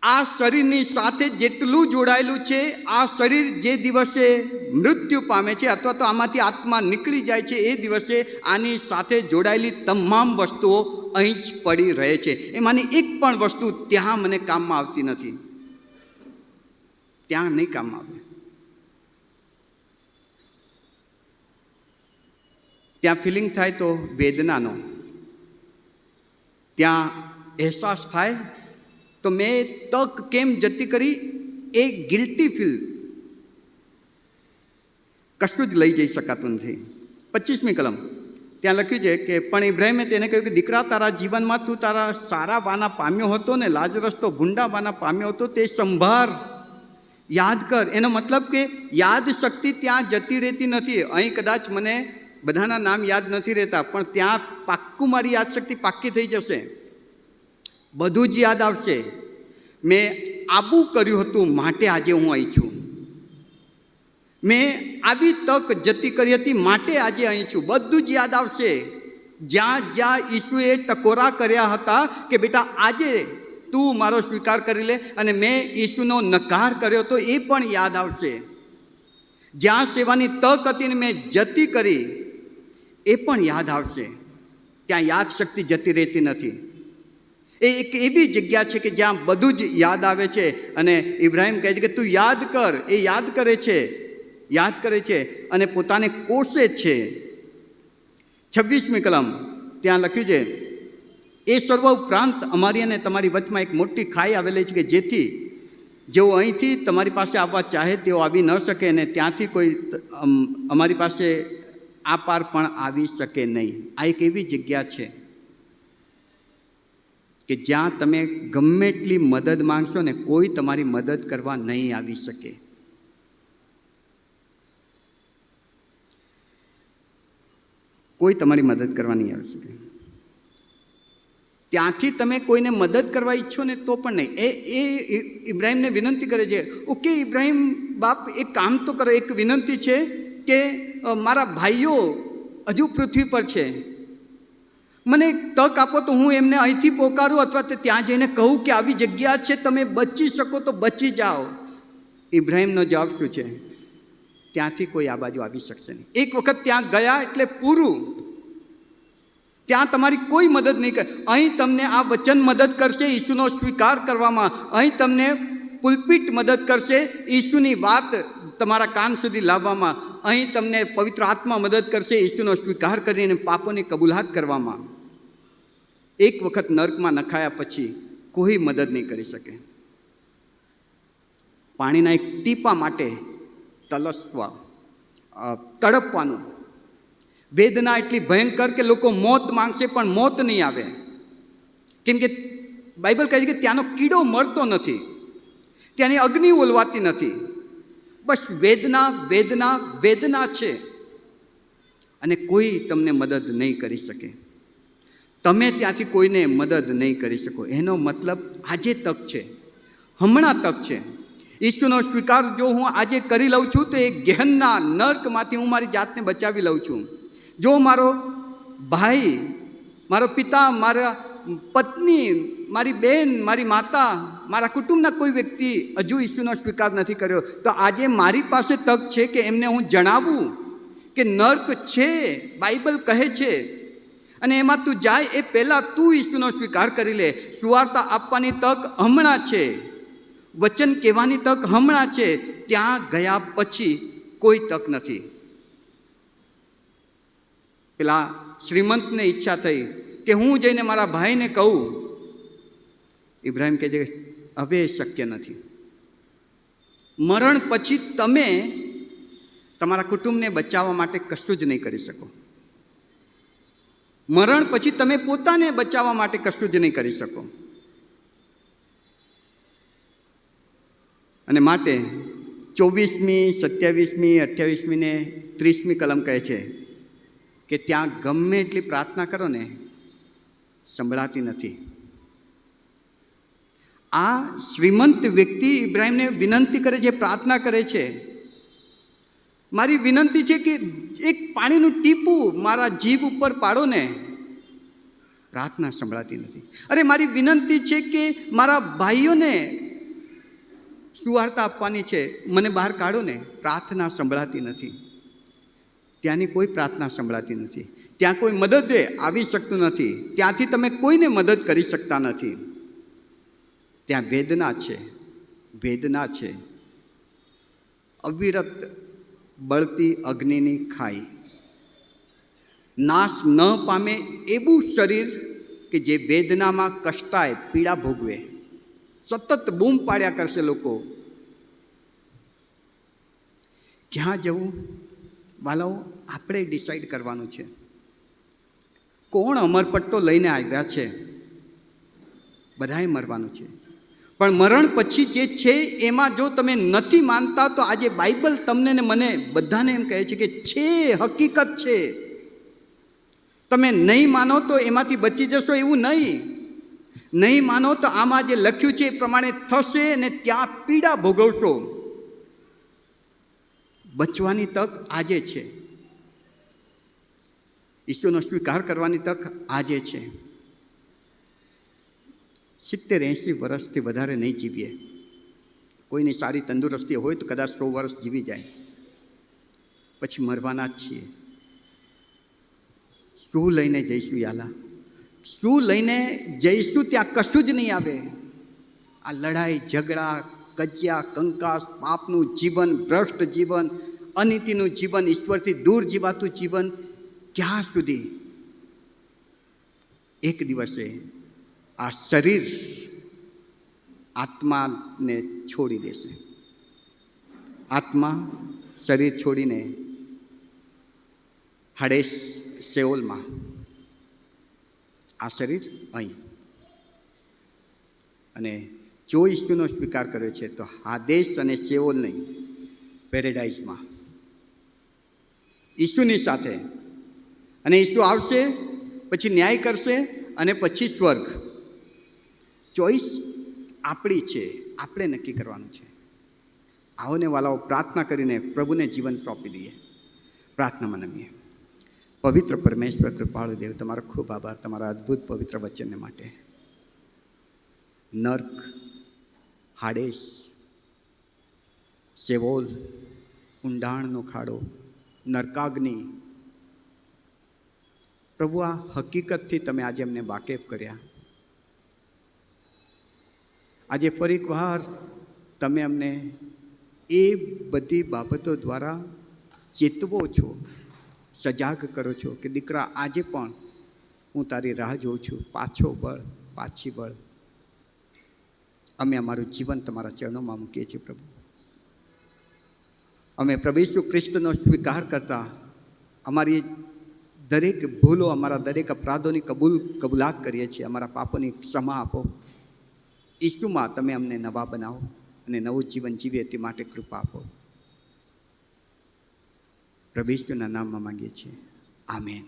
આ શરીરની સાથે જેટલું જોડાયેલું છે, આ શરીર જે દિવસે મૃત્યુ પામે છે અથવા તો આમાંથી આત્મા નીકળી જાય છે, એ દિવસે આની સાથે જોડાયેલી તમામ વસ્તુઓ અહીં જ પડી રહે છે. એમાંની એક પણ વસ્તુ ત્યાં મને કામમાં આવતી નથી, ત્યાં નહીં કામમાં આવે. ત્યાં ફિલિંગ થાય તો વેદનાનો, ત્યાં અહેસાસ થાય તો મેં તક કેમ જતી કરી, એ ગિલ્ટી ફીલ. કશું જ લઈ જઈ શકાતું નથી. 25મી કલમ ત્યાં લખ્યું છે કે પણ ઇબ્રાહીમે તેને કહ્યું કે દીકરા, તારા જીવનમાં તું તારા સારા વાના પામ્યો હતો ને લાજરસ તો ભૂંડા વાના પામ્યો હતો. તે સંભાર, યાદ કર. એનો મતલબ કે યાદ શક્તિ ત્યાં જતી રહેતી નથી. અહીં કદાચ મને બધાના નામ યાદ નથી રહેતા, પણ ત્યાં પાક્કું મારી યાદશક્તિ પાક્કી થઈ જશે. બધું જ યાદ આવશે. મેં આવું કર્યું હતું માટે આજે હું અહીં છું. મેં આવી તક જતી કરી હતી માટે આજે અહીં છું. બધું જ યાદ આવશે. જ્યાં જ્યાં ઈસુએ ટકોરા કર્યા હતા કે બેટા આજે તું મારો સ્વીકાર કરી લે, અને મેં ઈસુનો નકાર કર્યો તો એ પણ યાદ આવશે. જ્યાં સેવાની તક હતી ને મેં જતી કરી એ પણ યાદ આવશે. ત્યાં યાદ શક્તિ જતી રહેતી નથી. એ એક એવી જગ્યા છે કે જ્યાં બધું જ યાદ આવે છે. અને ઇબ્રાહીમ કહે છે કે તું યાદ કર. એ યાદ કરે છે. યાદ કરે છે અને પોતાને કોસે છે. 26મી કલમ ત્યાં લખ્યું છે, એ સર્વ ઉપરાંત અમારી અને તમારી વચમાં એક મોટી ખાઈ આવેલી છે કે જેથી જેઓ અહીંથી તમારી પાસે આવવા ચાહે તેઓ આવી ન શકે અને ત્યાંથી કોઈ અમારી પાસે આ પાર પણ આવી શકે નહીં. આ એક એવી જગ્યા છે કે જ્યાં તમે ગમે એટલી મદદ માંગશો ને કોઈ તમારી મદદ કરવા નહીં આવી શકે. કોઈ તમારી મદદ કરવા નહીં આવી શકે. ત્યાંથી તમે કોઈને મદદ કરવા ઈચ્છો ને તો પણ નહીં. એ ઇબ્રાહીમને વિનંતી કરે છે, ઓકે ઇબ્રાહીમ બાપ એક કામ તો કરો, એક વિનંતી છે કે મારા ભાઈઓ હજુ પૃથ્વી પર છે, મને એક તક આપો તો હું એમને અહીંથી પોકારું અથવા તો ત્યાં જઈને કહું કે આવી જગ્યા છે, તમે બચી શકો તો બચી જાઓ. ઇબ્રાહીમનો જવાબ શું છે? ત્યાંથી કોઈ આ બાજુ આવી શકશે નહીં. એક વખત ત્યાં ગયા એટલે પૂરું. ત્યાં તમારી કોઈ મદદ નહીં કરે. અહીં તમને આ વચન મદદ કરશે ઈસુનો સ્વીકાર કરવામાં, અહીં તમને પુલપિટ મદદ કરશે ઈસુની વાત તમારા કાન સુધી લાવવામાં, અહીં તમને પવિત્ર આત્મા મદદ કરશે ઈસુનો સ્વીકાર કરીને પાપોની કબૂલાત કરવામાં. એક વખત નર્કમાં નખાયા પછી કોઈ મદદ નહીં કરી શકે. પાણીના એક ટીપા માટે તલસવા, તડપવાનું, વેદના એટલી ભયંકર કે લોકો મોત માંગશે પણ મોત નહીં આવે. કેમ કે બાઇબલ કહે છે કે ત્યાંનો કીડો મરતો નથી, ત્યાંની અગ્નિ ઓલવાતી નથી. બસ વેદના વેદના વેદના છે અને કોઈ તમને મદદ નહીં કરી શકે. તમે ત્યાંથી કોઈને મદદ નહીં કરી શકો. એનો મતલબ આજે તક છે, હમણાં તક છે. ઈસુનો સ્વીકાર જો હું આજે કરી લઉં છું તો એ ગેહનના નર્કમાંથી હું મારી જાતને બચાવી લઉં છું. જો મારો ભાઈ, મારો પિતા, મારા પત્ની, મારી બહેન, મારી માતા, મારા કુટુંબના કોઈ વ્યક્તિ હજુ ઈસુનો સ્વીકાર નથી કર્યો તો આજે મારી પાસે તક છે કે એમને હું જણાવું કે નર્ક છે, બાઇબલ કહે છે, અને એમાં તું જાય એ પહેલાં તું ઈસુનો સ્વીકાર કરી લે. સુવાર્તા આપવાની તક હમણાં છે, વચન કહેવાની તક હમણાં છે. ત્યાં ગયા પછી કોઈ તક નથી. પેલા શ્રીમંતને ઈચ્છા થઈ કે હું જઈને મારા ભાઈને કહું. ઇબ્રાહીમ કહે છે હવે શક્ય નથી. મરણ પછી તમે તમારા કુટુંબને બચાવવા માટે કશું જ નહીં કરી શકો. મરણ પછી તમે પોતાને બચાવવા માટે કશું જ નહીં કરી શકો. અને માટે 24મી, 27મી, 28મી ને 30મી કલમ કહે છે કે ત્યાં ગમે એટલી પ્રાર્થના કરો ને સંભળાતી નથી. આ શ્રીમંત વ્યક્તિ ઇબ્રાહીમને વિનંતી કરે છે, પ્રાર્થના કરે છે, મારી વિનંતી છે કે એક પાણીનું ટીપું મારા જીભ ઉપર પાડો ને. પ્રાર્થના સંભળાતી નથી. અરે મારી વિનંતી છે કે મારા ભાઈઓને સુવાર્તા આપવાની છે, મને બહાર કાઢો ને. પ્રાર્થના સંભળાતી નથી. ત્યાંની કોઈ પ્રાર્થના સંભળાતી નથી. ત્યાં કોઈ મદદ આવી શકતું નથી. ત્યાંથી તમે કોઈને મદદ કરી શકતા નથી. ત્યાં વેદના છે, વેદના છે, અવિરત બળતી અગ્નિની ખાઈ, નાશ ન પામે એવું શરીર કે જે વેદનામાં કષ્ટાય, પીડા ભોગવે, સતત બૂમ પાડ્યા કરશે લોકો. ક્યાં જવું વાલાઓ આપણે ડિસાઈડ કરવાનું છે. કોણ અમરપટ્ટો લઈને આવ્યા છે? બધાએ મરવાનું છે, પણ મરણ પછી જે છે એમાં જો તમે નથી માનતા તો આજે બાઇબલ તમને ને મને બધાને એમ કહે છે કે છે, હકીકત છે. તમે નહીં માનો તો એમાંથી બચી જશો એવું નહીં. નહીં માનો તો આમાં જે લખ્યું છે એ પ્રમાણે થશે અને ત્યાં પીડા ભોગવશો. બચવાની તક આજે છે. ઈશ્વરનો સ્વીકાર કરવાની તક આજે છે. 70-80 વર્ષથી વધારે નહીં જીવીએ. કોઈની સારી તંદુરસ્તી હોય તો કદાચ 100 વર્ષ જીવી જાય, પછી મરવાના જ છીએ. શું લઈને જઈશું યાલા? શું લઈને જઈશું? ત્યાં કશું જ નહીં આવે. આ લડાઈ ઝઘડા, કજિયા, કંકાસ, પાપનું જીવન, ભ્રષ્ટ જીવન, અનીતિનું જીવન, ઈશ્વરથી દૂર જીવાતું જીવન ક્યાં સુધી? એક દિવસે આ શરીર આત્માને છોડી દેશે. આત્મા શરીર છોડીને હડેશ સેઓલમાં, આ શરીર અહીં. અને જો ઈસુનો સ્વીકાર કર્યો છે તો હાદેશ અને સેઓલ નહીં, પેરેડાઇઝમાં ઈસુની સાથે. અને ઈસુ આવશે, પછી ન્યાય કરશે, અને પછી સ્વર્ગ. ચોઈસ આપણી છે, આપણે નક્કી કરવાનું છે. આવો ને વાલાઓ, પ્રાર્થના કરીને પ્રભુને જીવન સોંપી દઈએ. પ્રાર્થનામાં નમીએ. પવિત્ર પરમેશ્વર, કૃપાળુ દેવ, તમારો ખૂબ આભાર તમારા અદ્ભુત પવિત્ર વચનને માટે. નર્ક, હાડેશ, સેવોલ, ઊંડાણનો ખાડો, નરકાગ્નિ, પ્રભુ આ હકીકતથી તમે આજે અમને વાકેફ કર્યા. આજે ફરી એકવાર તમે અમને એ બધી બાબતો દ્વારા ચેતવો છો, સજાગ કરો છો કે દીકરા, આજે પણ હું તારી રાહ જોઉં છું, પાછો બળ, પાછી બળ. અમે અમારું જીવન તમારા ચરણોમાં મૂકીએ છીએ પ્રભુ. અમે પ્રભુ ઈસુ ખ્રિસ્તનો સ્વીકાર કરતા અમારી દરેક ભૂલો, અમારા દરેક અપરાધોની કબૂલાત કરીએ છીએ. અમારા પાપોની ક્ષમા આપો. ઈસુમાં તમે અમને નવા બનાવો અને નવું જીવન જીવીએ તે માટે કૃપા આપો. પ્રભુ ઈસુના નામમાં માંગીએ છીએ. આમેન.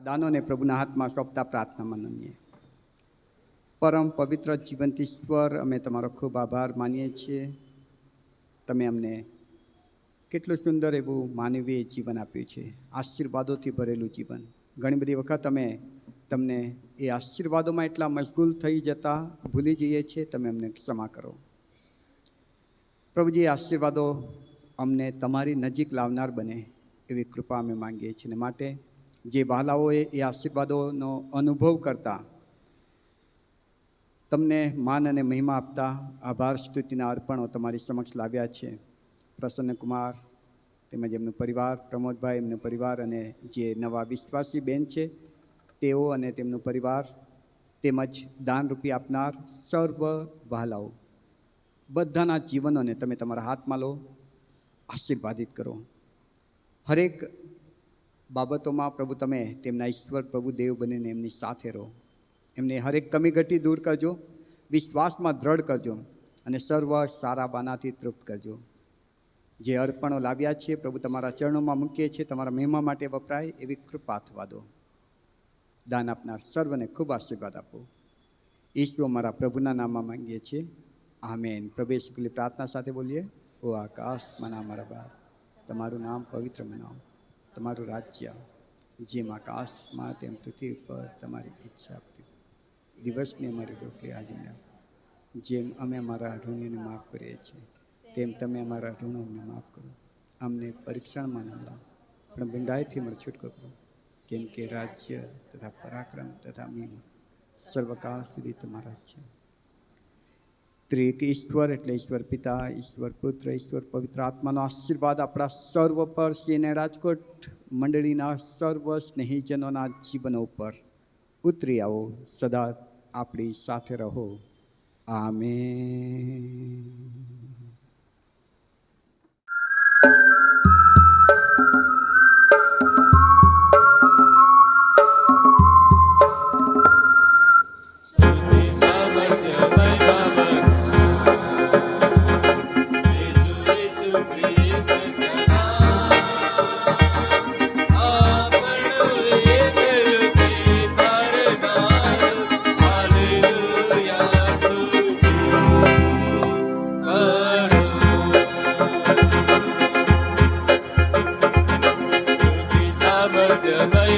દાનોને પ્રભુના હાથમાં સોંપતા પ્રાર્થના માનીએ. પરમ પવિત્ર જીવંત ઈશ્વર, અમે તમારો ખૂબ આભાર માનીએ છીએ. તમે અમને કેટલું સુંદર એવું માનવીય જીવન આપ્યું છે, આશીર્વાદોથી ભરેલું જીવન. ઘણી બધી વખત અમે તમને એ આશીર્વાદોમાં એટલા મશગુલ થઈ જતા ભૂલી જઈએ છીએ. તમે અમને ક્ષમા કરો પ્રભુજી. આશીર્વાદો અમને તમારી નજીક લાવનાર બને એવી કૃપા અમે માંગીએ છીએ. ને માટે જે વહાલાઓએ એ આશીર્વાદોનો અનુભવ કરતા તમને માન અને મહિમા આપતા આભાર સ્તુતિના અર્પણો તમારી સમક્ષ લાવ્યા છે. પ્રસન્નકુમાર તેમજ એમનો પરિવાર, પ્રમોદભાઈ એમનો પરિવાર, અને જે નવા વિશ્વાસી બેન છે તેઓ અને તેમનો પરિવાર, તેમજ દાનરૂપી આપનાર સર્વ વહાલાઓ, બધાના જીવનોને તમે તમારા હાથમાં લો, આશીર્વાદિત કરો. હરેક બાબતોમાં પ્રભુ તમે તેમના ઈશ્વર પ્રભુ દેવ બનીને એમની સાથે રહો. એમને હરેક કમી ઘટી દૂર કરજો, વિશ્વાસમાં દ્રઢ કરજો અને સર્વ સારા બાનાથી તૃપ્ત કરજો. જે અર્પણો લાવ્યા છે પ્રભુ તમારા ચરણોમાં મૂકીએ છીએ, તમારા મહિમા માટે વપરાય એવી કૃપા થવા દો. દાન આપનાર સર્વને ખૂબ આશીર્વાદ આપો. ઈશ્વર મારા પ્રભુના નામમાં માંગીએ છીએ, આમેન. પ્રવેશ કુલી પ્રાર્થના સાથે બોલીએ. ઓ આકાશમાં અમારા બાપ, તમારું નામ પવિત્ર મનાવો, તમારું રાજ્ય જેમ આકાશમાં તેમ પૃથ્વી ઉપર તમારી ઈચ્છા આપી. દિવસની અમારી રોટલી આજે આપો, જેમ અમે અમારા ઋણીને માફ કરીએ છીએ તેમ તમે અમારા ઋણોને માફ કરો. અમને પરીક્ષણમાં ન લાવો, પણ બંધાઈથી અમને છૂટકો કરો. કેમ કે રાજ્ય તથા પરાક્રમ તથા મહિમા સર્વકાળ સુધી તમારા છે. ત્રિએક ઈશ્વર એટલે ઈશ્વર પિતા, ઈશ્વર પુત્ર, ઈશ્વર પવિત્ર આત્માનો આશીર્વાદ આપણા સર્વ પર સિંહને રાજકોટ મંડળીના સર્વ સ્નેહીજનોના જીવનો ઉપર ઉતરી આવો, સદા આપણી સાથે રહો. આમેન.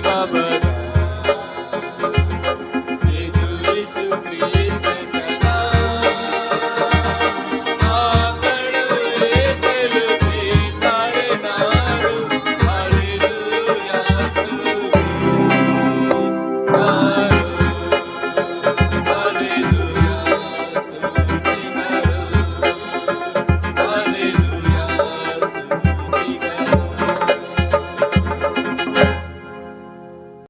Baba